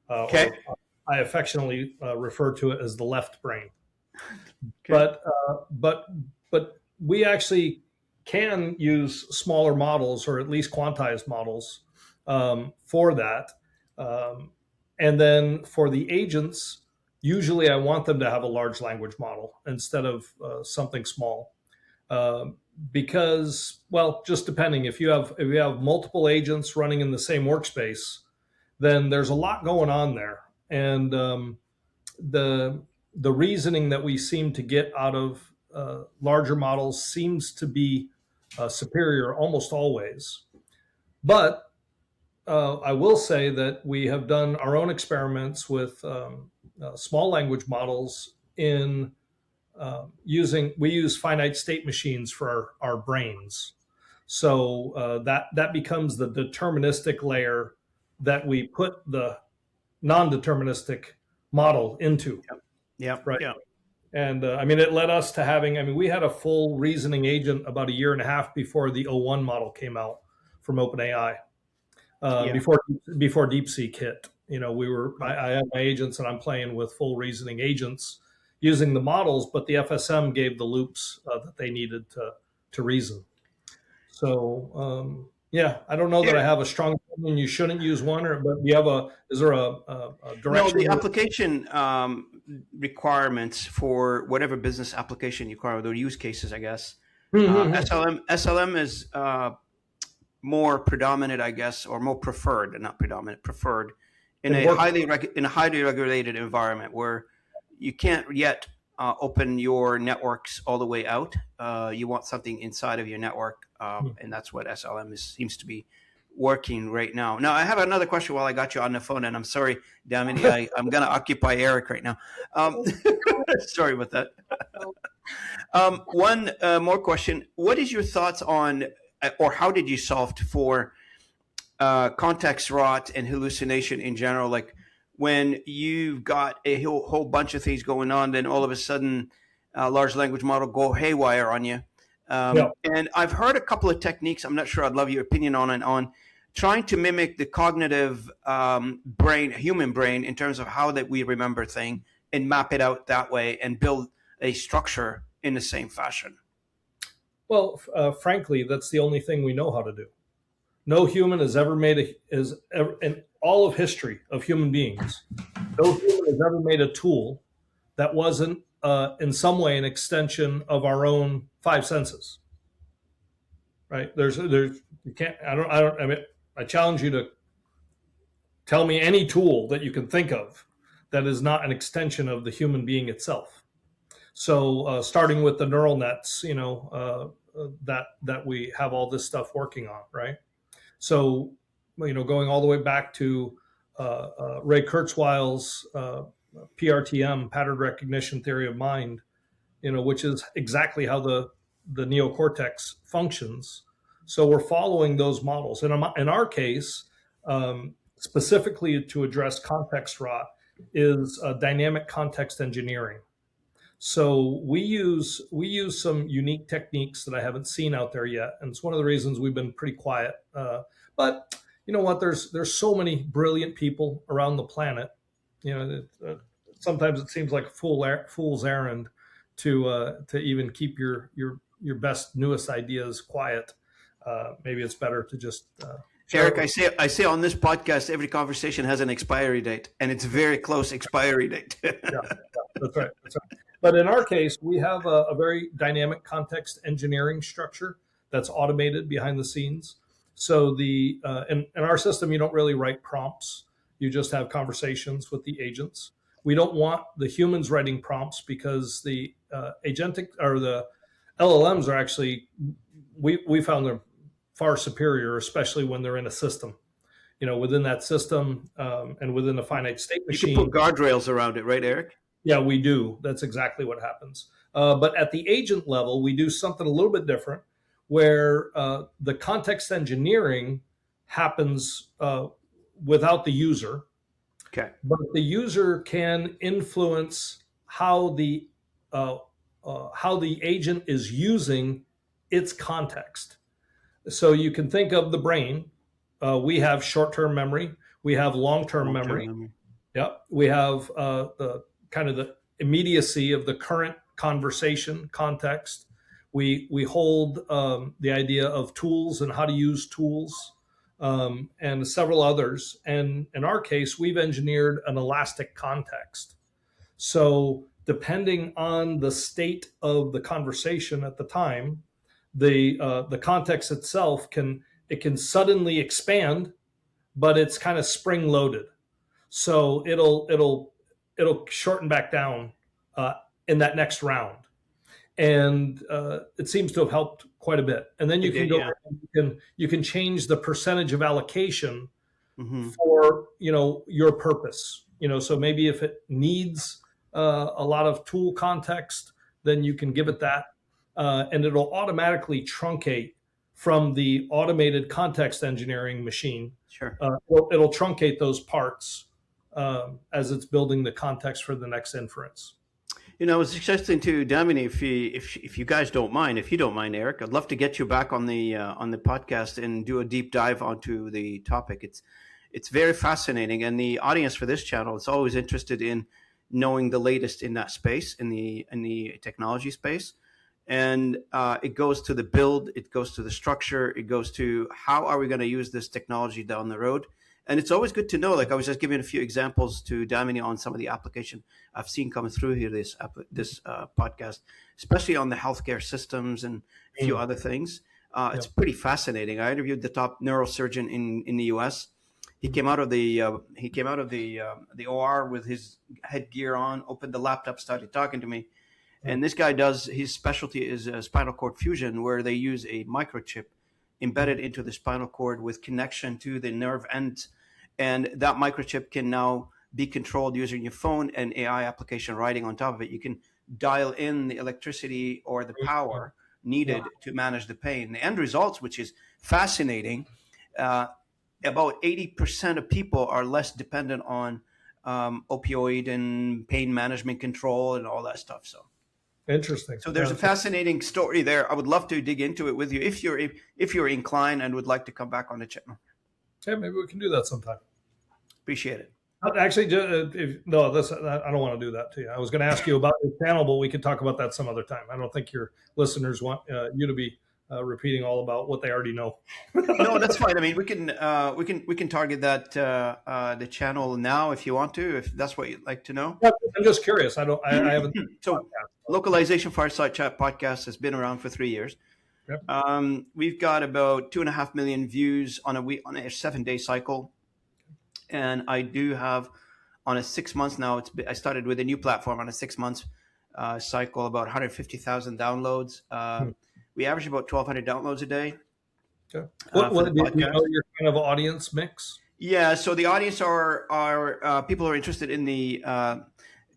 Okay. Or I affectionately refer to it as the left brain. Okay. But we actually can use smaller models, or at least quantized models, for that. And then for the agents, usually I want them to have a large language model instead of something small. Because, well, just depending, if you have multiple agents running in the same workspace, then there's a lot going on there. And the reasoning that we seem to get out of larger models seems to be superior almost always. But I will say that we have done our own experiments with small language models in we use finite state machines for our brains. So that becomes the deterministic layer that we put the non-deterministic model into. Yeah. Right. Yeah. And it led us to we had a full reasoning agent about a year and a half before the O1 model came out from OpenAI. Before DeepSeek hit, I had my agents and I'm playing with full reasoning agents using the models, but the FSM gave the loops that they needed to reason. So I don't know that I have a strong opinion you shouldn't use one, but is there a direction? No, the application requirements for whatever business application you require, the use cases, I guess. SLM is more predominant, I guess, or more preferred, not predominant, preferred in a highly regulated environment where you can't yet open your networks all the way out. You want something inside of your network, and that's what SLM seems to be working right now. Now, I have another question while I got you on the phone, and I'm sorry, Damini, I'm going to occupy Eric right now. Sorry about that. One more question. What is your thoughts on, or how did you solve for context rot and hallucination in general? Like when you've got a whole bunch of things going on, then all of a sudden a large language model go haywire on you. And I've heard a couple of techniques. I'm not sure. I'd love your opinion on trying to mimic the cognitive human brain in terms of how that we remember things and map it out that way and build a structure in the same fashion. Well, frankly, that's the only thing we know how to do. No human has ever in all of history of human beings, no human has ever made a tool that wasn't in some way an extension of our own five senses. Right? You can't. I challenge you to tell me any tool that you can think of that is not an extension of the human being itself. So starting with the neural nets, that we have all this stuff working on, right? So, going all the way back to Ray Kurzweil's PRTM, pattern recognition theory of mind, which is exactly how the neocortex functions. So we're following those models. And in our case, specifically to address context rot, is dynamic context engineering. So we use some unique techniques that I haven't seen out there yet, and it's one of the reasons we've been pretty quiet. But you know what? There's so many brilliant people around the planet. Sometimes it seems like a fool's errand to even keep your best, newest ideas quiet. Maybe it's better to just. Eric, I say on this podcast, every conversation has an expiry date, and it's a very close expiry date. Yeah, that's right. But in our case, we have a very dynamic context engineering structure that's automated behind the scenes. So in our system, you don't really write prompts. You just have conversations with the agents. We don't want the humans writing prompts because the agentic or the LLMs are actually, we found them far superior, especially when they're in a system. Within that system and within a finite state You can machine. put guardrails around it, right, Eric? Yeah, we do. That's exactly what happens. But at the agent level, we do something a little bit different where the context engineering happens without the user. Okay. But the user can influence how the agent is using its context. So you can think of the brain. We have short-term memory. We have long-term memory. Yep. We have the kind of the immediacy of the current conversation context. We hold the idea of tools and how to use tools. And several others. And in our case, we've engineered an elastic context. So depending on the state of the conversation at the time, the context itself can suddenly expand, but it's kind of spring loaded. So it'll shorten back down in that next round. And it seems to have helped quite a bit. And then you can go, you can change the percentage of allocation for your purpose. So maybe if it needs a lot of tool context, then you can give it that, and it'll automatically truncate from the automated context engineering machine. Sure, it'll truncate those parts as it's building the context for the next inference. I was suggesting to Damini, if you guys don't mind, if you don't mind, Eric, I'd love to get you back on the podcast and do a deep dive onto the topic. It's very fascinating, and the audience for this channel is always interested in knowing the latest in that space, in the technology space, and it goes to the build, it goes to the structure, it goes to how are we going to use this technology down the road. And it's always good to know, like I was just giving a few examples to Damini on some of the application I've seen coming through here, this podcast, especially on the healthcare systems and a few other things. It's pretty fascinating. I interviewed the top neurosurgeon in the U.S. He came out of the OR with his headgear on, opened the laptop, started talking to me. And this guy his specialty is spinal cord fusion, where they use a microchip embedded into the spinal cord with connection to the nerve ends. And that microchip can now be controlled using your phone and AI application writing on top of it. You can dial in the electricity or the power needed to manage the pain. The end results, which is fascinating, about 80% of people are less dependent on opioid and pain management control and all that stuff. So interesting. So there's a fascinating story there. I would love to dig into it with you if you're inclined and would like to come back on the channel. Yeah, maybe we can do that sometime. Appreciate it. Actually, I don't want to do that to you. I was going to ask you about your channel, but we could talk about that some other time. I don't think your listeners want you to be repeating all about what they already know. No, that's fine. I mean, we can target that the channel now if you want to, if that's what you'd like to know. I'm just curious. I haven't. So, Localization Fireside Chat podcast has been around for 3 years. Yep. We've got about 2.5 million views on a 7-day cycle, and I do have on a 6 months now. I started with a new platform on a 6 months cycle, about 150,000 downloads. We average about 1,200 downloads a day. Okay. What do you know your kind of audience mix? Yeah, so the audience are people who are interested in the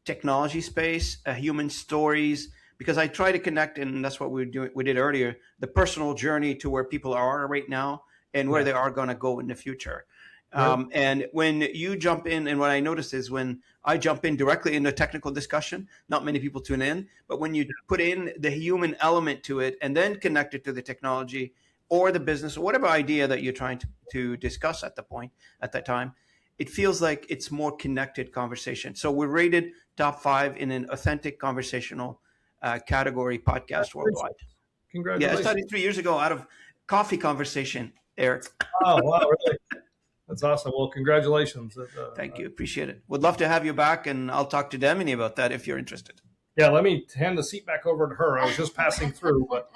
technology space, human stories, because I try to connect, and that's what we did earlier, the personal journey to where people are right now and where they are going to go in the future. And when you jump in, and what I noticed is when I jump in directly in the technical discussion, not many people tune in, but when you put in the human element to it and then connect it to the technology or the business or whatever idea that you're trying to discuss at that time, it feels like it's more connected conversation. So we're rated top 5 in an authentic conversational category podcast worldwide. Congratulations. Yeah, I started 3 years ago out of coffee conversation, Eric. Oh, wow, really? That's awesome. Well, congratulations. Thank you. Appreciate it. Would love to have you back, and I'll talk to Damini about that if you're interested. Yeah, let me hand the seat back over to her. I was just passing through, but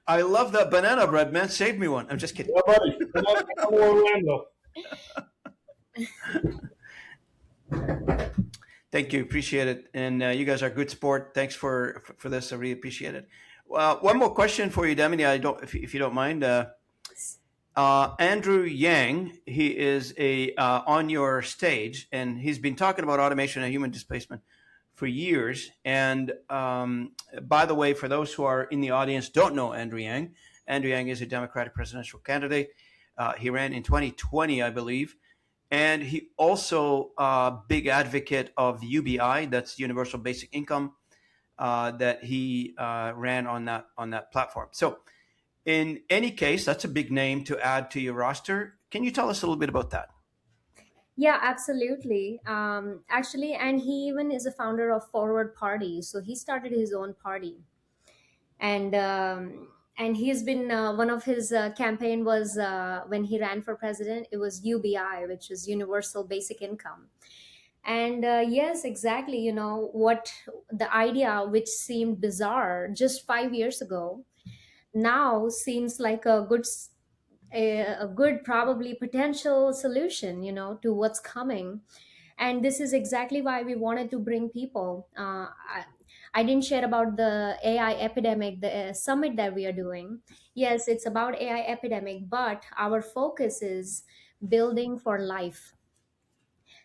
I love that banana bread, man. Save me one. I'm just kidding. Yeah, buddy. Come on, Orlando. Thank you. Appreciate it. And you guys are good sport. Thanks for this. I really appreciate it. Well, one more question for you, Damini. I don't, if you don't mind. Andrew Yang, he is a on your stage, and he's been talking about automation and human displacement for years. And by the way, for those who are in the audience don't know Andrew Yang is a Democratic presidential candidate. He ran in 2020, I believe, and he also big advocate of UBI, that's Universal Basic Income, that he ran on that platform. So in any case, that's a big name to add to your roster. Can you tell us a little bit about that? Yeah, absolutely. Actually, and he even is a founder of Forward Party. So he started his own party, and he's been one of his campaign was when he ran for president. It was UBI, which is Universal Basic Income. And yes, exactly. You know what, the idea which seemed bizarre just 5 years ago now seems like a good probably potential solution, to what's coming. And this is exactly why we wanted to bring people. I didn't share about the AI epidemic, the summit that we are doing. Yes, it's about AI epidemic, but our focus is building for life,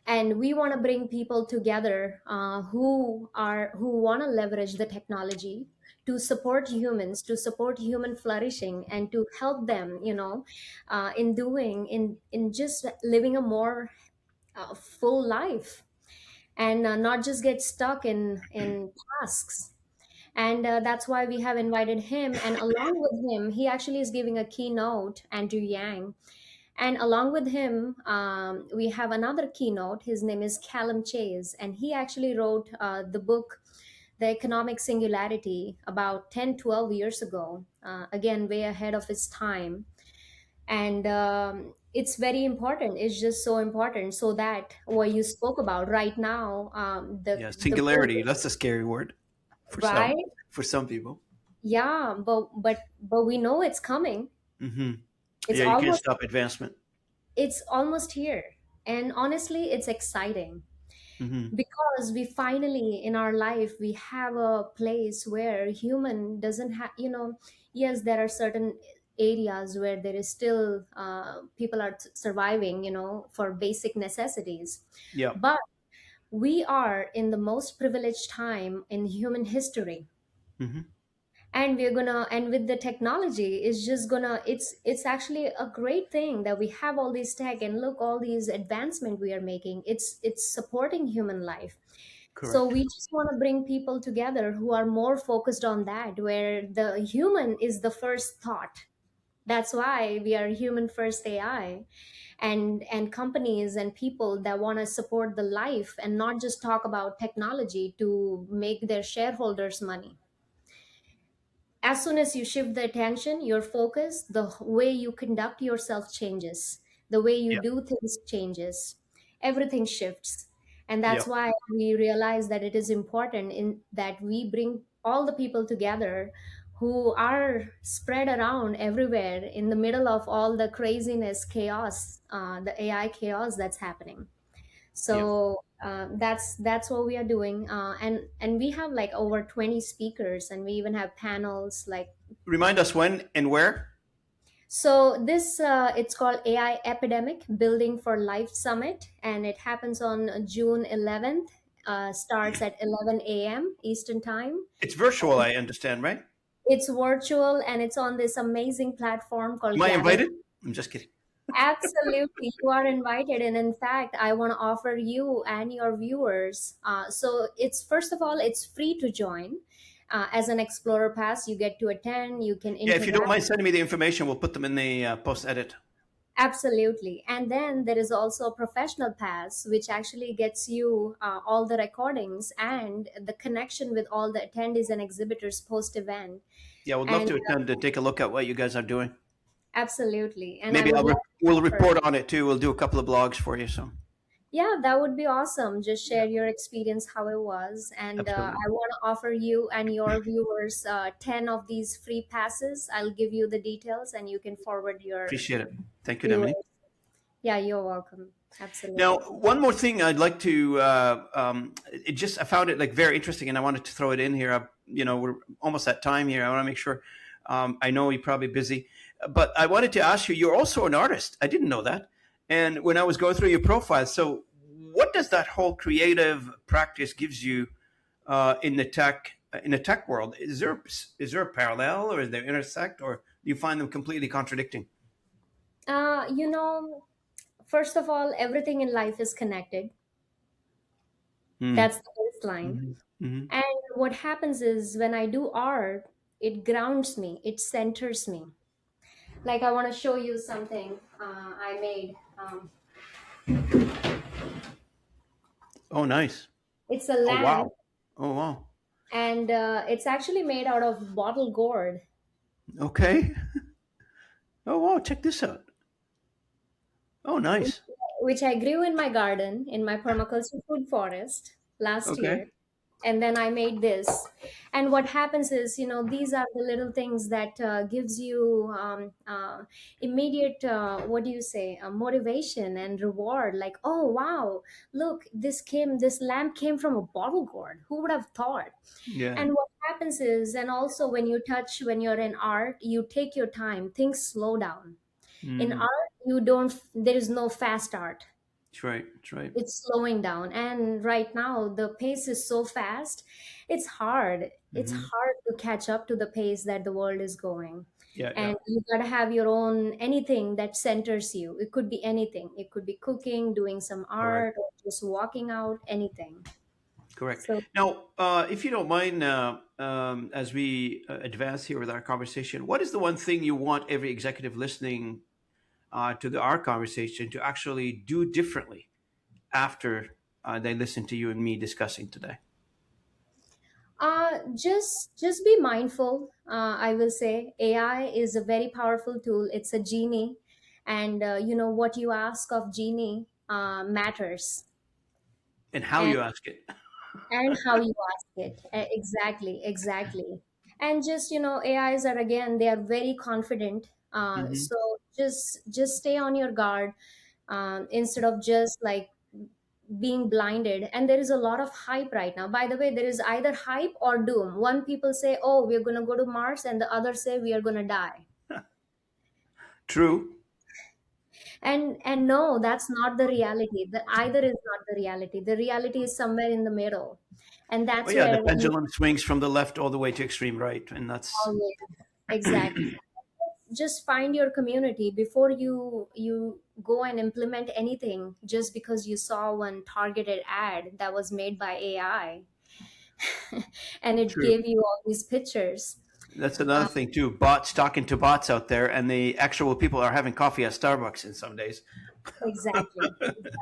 and we want to bring people together who want to leverage the technology to support humans, to support human flourishing, and to help them, in just living a more full life, and not just get stuck in tasks. And that's why we have invited him, and along with him, he actually is giving a keynote, Andrew Yang. And along with him, we have another keynote. His name is Callum Chase, and he actually wrote the book The Economic Singularity about 10, 12 years ago, again way ahead of its time. And it's very important, it's just so important, so that what you spoke about right now, Yeah, the book. singularity. That's a scary word for some Right. for some people. Yeah, but we know it's coming. Hmm. It's Yeah, you can't almost stop advancement. it's almost here. And honestly, it's exciting Hmm. because we finally in our life we have a place where human doesn't have, yes, there are certain areas where there is still people are surviving, for basic necessities. Yeah. But we are in the most privileged time in human history, Hmm. and we're gonna, and with the technology it's just gonna, it's actually a great thing that we have all these tech, and look all these advancement we are making, it's supporting human life. So Correct. we just want to bring people together who are more focused on that, where the human is the first thought. That's why we are human first AI. And companies and people that want to support the life and not just talk about technology to make their shareholders money. As soon as you shift the attention, your focus, the way you conduct yourself changes, the way you Yeah. do things changes, everything shifts. And Yeah. that's why we realize that it is important in that we bring all the people together who are spread around everywhere in the middle of all the craziness, chaos, the AI chaos that's happening. Yeah. So that's what we are doing, and we have like over 20 speakers, and we even have panels like. Remind us when and where. So this it's called AI Epidemic Building for Life Summit, and it happens on June 11th. Starts at 11 a.m. Eastern time. It's virtual, I understand, right? It's virtual, and it's on this amazing platform Am called I Gather. invited? I'm just kidding. Absolutely, you are invited, and in fact, I want to offer you and your viewers. So it's, first of all, it's free to join. As an Explorer Pass, you get to attend. You can Yeah, if you don't interact. mind sending me the information, we'll put them in the post edit. Absolutely, and then there is also a Professional Pass, which actually gets you all the recordings and the connection with all the attendees and exhibitors post event. Yeah, would love And to attend and take a look at what you guys are doing. absolutely, and I Maybe would love we'll to offer. report on it too. We'll do a couple of blogs for you. So Yeah, that would be awesome. Just yeah, share your experience, how it was. And absolutely I want to offer you and your viewers 10 of these free passes. I'll give you the details and you can forward your appreciate it. Thank you, Damini. viewers. Yeah, you're welcome. Now, Absolutely. one more thing I'd like to, it just, I found it like very interesting and I wanted to throw it in here. We're almost at time here. I want to make sure, I know you're probably busy, but I wanted to ask you, you're also an artist. I didn't know that. And when I was going through your profile, so what does that whole creative practice gives you in the tech world? Is there a parallel, or is there intersect, or do you find them completely contradicting? Uh, you know, First of all, everything in life is connected. Mm. That's the baseline. Hmm. Hmm. And what happens is when I do art, it grounds me, it centers me. Like I want to show you something I made. Oh, nice. It's a Oh, lamp, wow. Oh, wow. and it's actually made out of bottle gourd, Okay. Oh, wow. Check this out. Oh, which nice. which I grew in my garden in my permaculture food forest last Okay. year. And then I made this. And what happens is, these are the little things that gives you immediate, what do you say, motivation and reward. Like, oh wow, look, this lamp came from a bottle gourd. Who would have thought? Yeah. And what happens is, and also when you're in art, you take your time, things slow down. In Hmm. art, you don't, there is no fast art, That's right. That's right. it's slowing down. And right now the pace is so fast, it's hard, it's Hmm. hard to catch up to the pace that the world is going. Yeah. Yeah. And you got to have your own anything that centers you. It could be anything, it could be cooking, doing some Correct. art, or just walking out, anything. Correct. So Now, if you don't mind, as we advance here with our conversation, what is the one thing you want every executive listening our conversation to actually do differently after they listen to you and me discussing today? just be mindful. I will say AI is a very powerful tool, it's a genie. And what you ask of genie matters. And how And you ask it. how you ask it. Exactly, exactly. And just AIs are, again, they are very confident. Hmm. So just stay on your guard, instead of just like being blinded. And there is a lot of hype right now. By the way, there is either hype or doom. One people say, oh, we're going to go to Mars, and the other say we are going to die. True. And no, that's not the reality. The either is not the reality. The reality is somewhere in the middle. And Well, that's yeah, the where you pendulum swings from the left all the way to extreme right, and that's always, exactly, just find your community before you go and implement anything just because you saw one targeted ad that was made by AI and it true. gave you all these pictures. That's another uh, thing too. Bots talking to bots out there, and the actual people are having coffee at Starbucks in some days. exactly, exactly.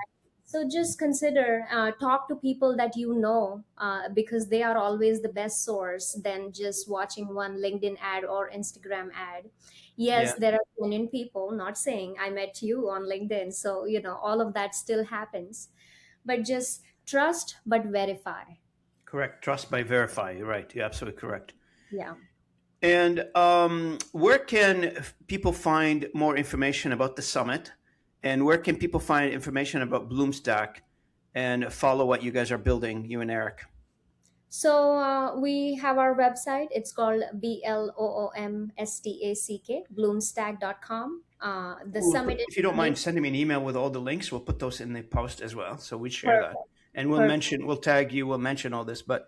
So just consider, talk to people that you know, because they are always the best source than just watching one LinkedIn ad or Instagram ad. Yeah, Yes, there are genuine people, not saying I met you on LinkedIn, so all of that still happens, but just trust but verify. correct. Trust by verify. You're right. You're absolutely correct. Yeah. And where can people find more information about the summit? And where can people find information about Bloomstack and follow what you guys are building, you and Eric? So we have our website. It's called Bloomstack, bloomstack.com. The We'll summit put, if you don't information. mind sending me an email with all the links, we'll put those in the post as well. So we share that, Perfect. and we'll Perfect. mention, we'll tag you, we'll mention all this. But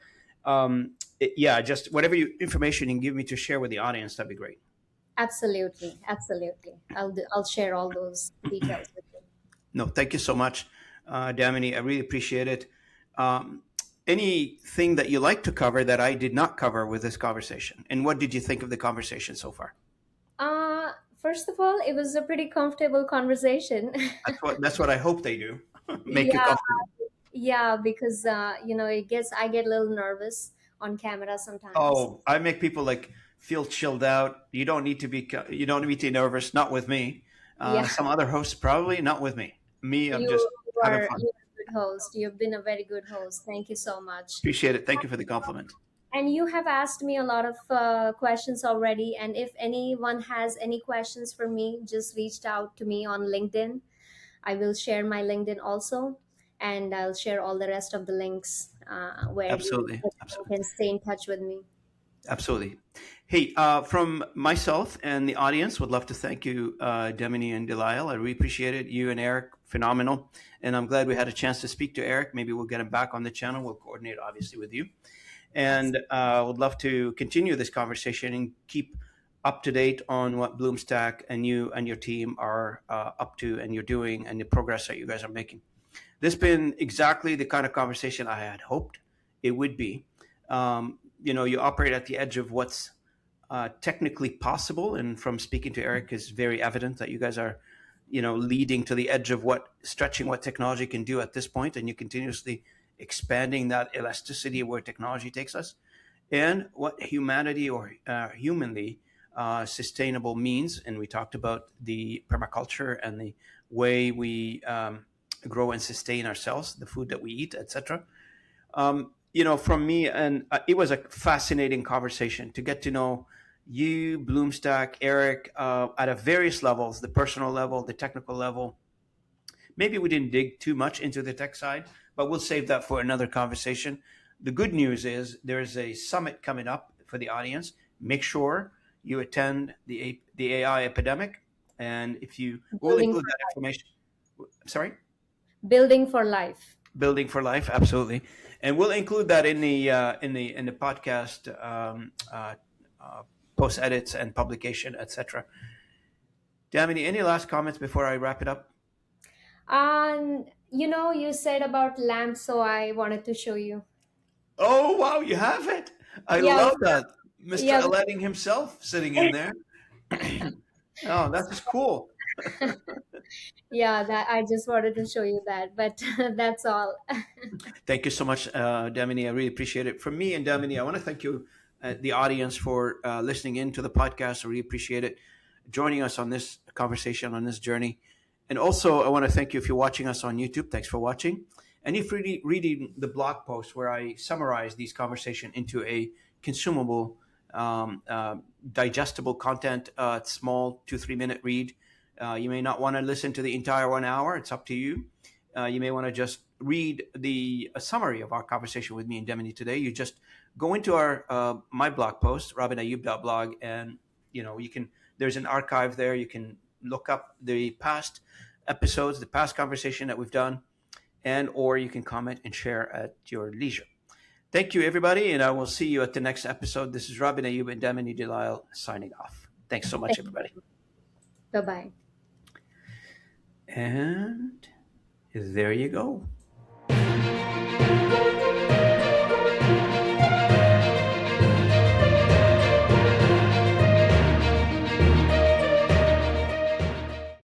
yeah, just whatever information you can give me to share with the audience, that'd be great. Absolutely. Absolutely. I'll share all those details with you. No, thank you so much, Damini. I really appreciate it. Um, Anything that you like to cover that I did not cover with this conversation, and what did you think of the conversation so far? First of all, it was a pretty comfortable conversation. That's what I hope they do. Make you Yeah. comfortable. Yeah, because I get a little nervous on camera sometimes. Oh, I make people like feel chilled out. You don't need to be nervous. Not with me. Yeah. Some other hosts probably not with me. Me, I'm You just having fun. you're a good host. You've been a very good host. Thank you so much. Appreciate it. Thank you for the compliment. And you have asked me a lot of questions already. And if anyone has any questions for me, just reached out to me on LinkedIn. I will share my LinkedIn also, and I'll share all the rest of the links where Absolutely. you Absolutely. can stay in touch with me. Absolutely. Hey, from myself and the audience, would love to thank you, Demini and Delisle. I really appreciate it. You and Eric, phenomenal. And I'm glad we had a chance to speak to Eric. Maybe we'll get him back on the channel. We'll coordinate, obviously, with you. And would love to continue this conversation and keep up to date on what Bloomstack and you and your team are up to and you're doing and the progress that you guys are making. This has been exactly the kind of conversation I had hoped it would be. You operate at the edge of what's technically possible, and from speaking to Eric, is very evident that you guys are, leading to the edge of stretching what technology can do at this point, and you continuously expanding that elasticity where technology takes us, and what humanity or humanly sustainable means. And we talked about the permaculture and the way we grow and sustain ourselves, the food that we eat, etc. From me, and it was a fascinating conversation to get to know you, Bloomstack, Eric, at a various levels, the personal level, the technical level. Maybe we didn't dig too much into the tech side, but we'll save that for another conversation. The good news is there's a summit coming up for the audience. Make sure you attend the AI epidemic, and if you will Building include for that information. Sorry. Building for life. Building for life, absolutely, and we'll include that in the podcast post edits and publication, etc. Damini, any last comments before I wrap it up? You said about lamps, so I wanted to show you. Oh wow, you have it! I Yeah, love that, Mr. yeah, Aladdin himself sitting in there. Oh, that's just cool. yeah. That I just wanted to show you that, but that's all. Thank you so much, Damini. I really appreciate it. From me and Damini, I want to thank you, the audience, for listening in to the podcast. I really appreciate it, joining us on this conversation, on this journey. And also, I want to thank you if you're watching us on YouTube. Thanks for watching. And if you're reading the blog post where I summarize these conversations into a consumable, um, uh, digestible content, small 2-3 minute read. You may not want to listen to the entire 1 hour. It's up to you. You may want to just read the a summary of our conversation with me and Demini today. You just go into our my blog post, robinayub.blog, and you can. There's an archive there. You can look up the past episodes, the past conversation that we've done, and or you can comment and share at your leisure. Thank you, everybody, and I will see you at the next episode. This is Robin Ayub and Damini Delisle signing off. Thanks so much, everybody. Bye bye. And there you go.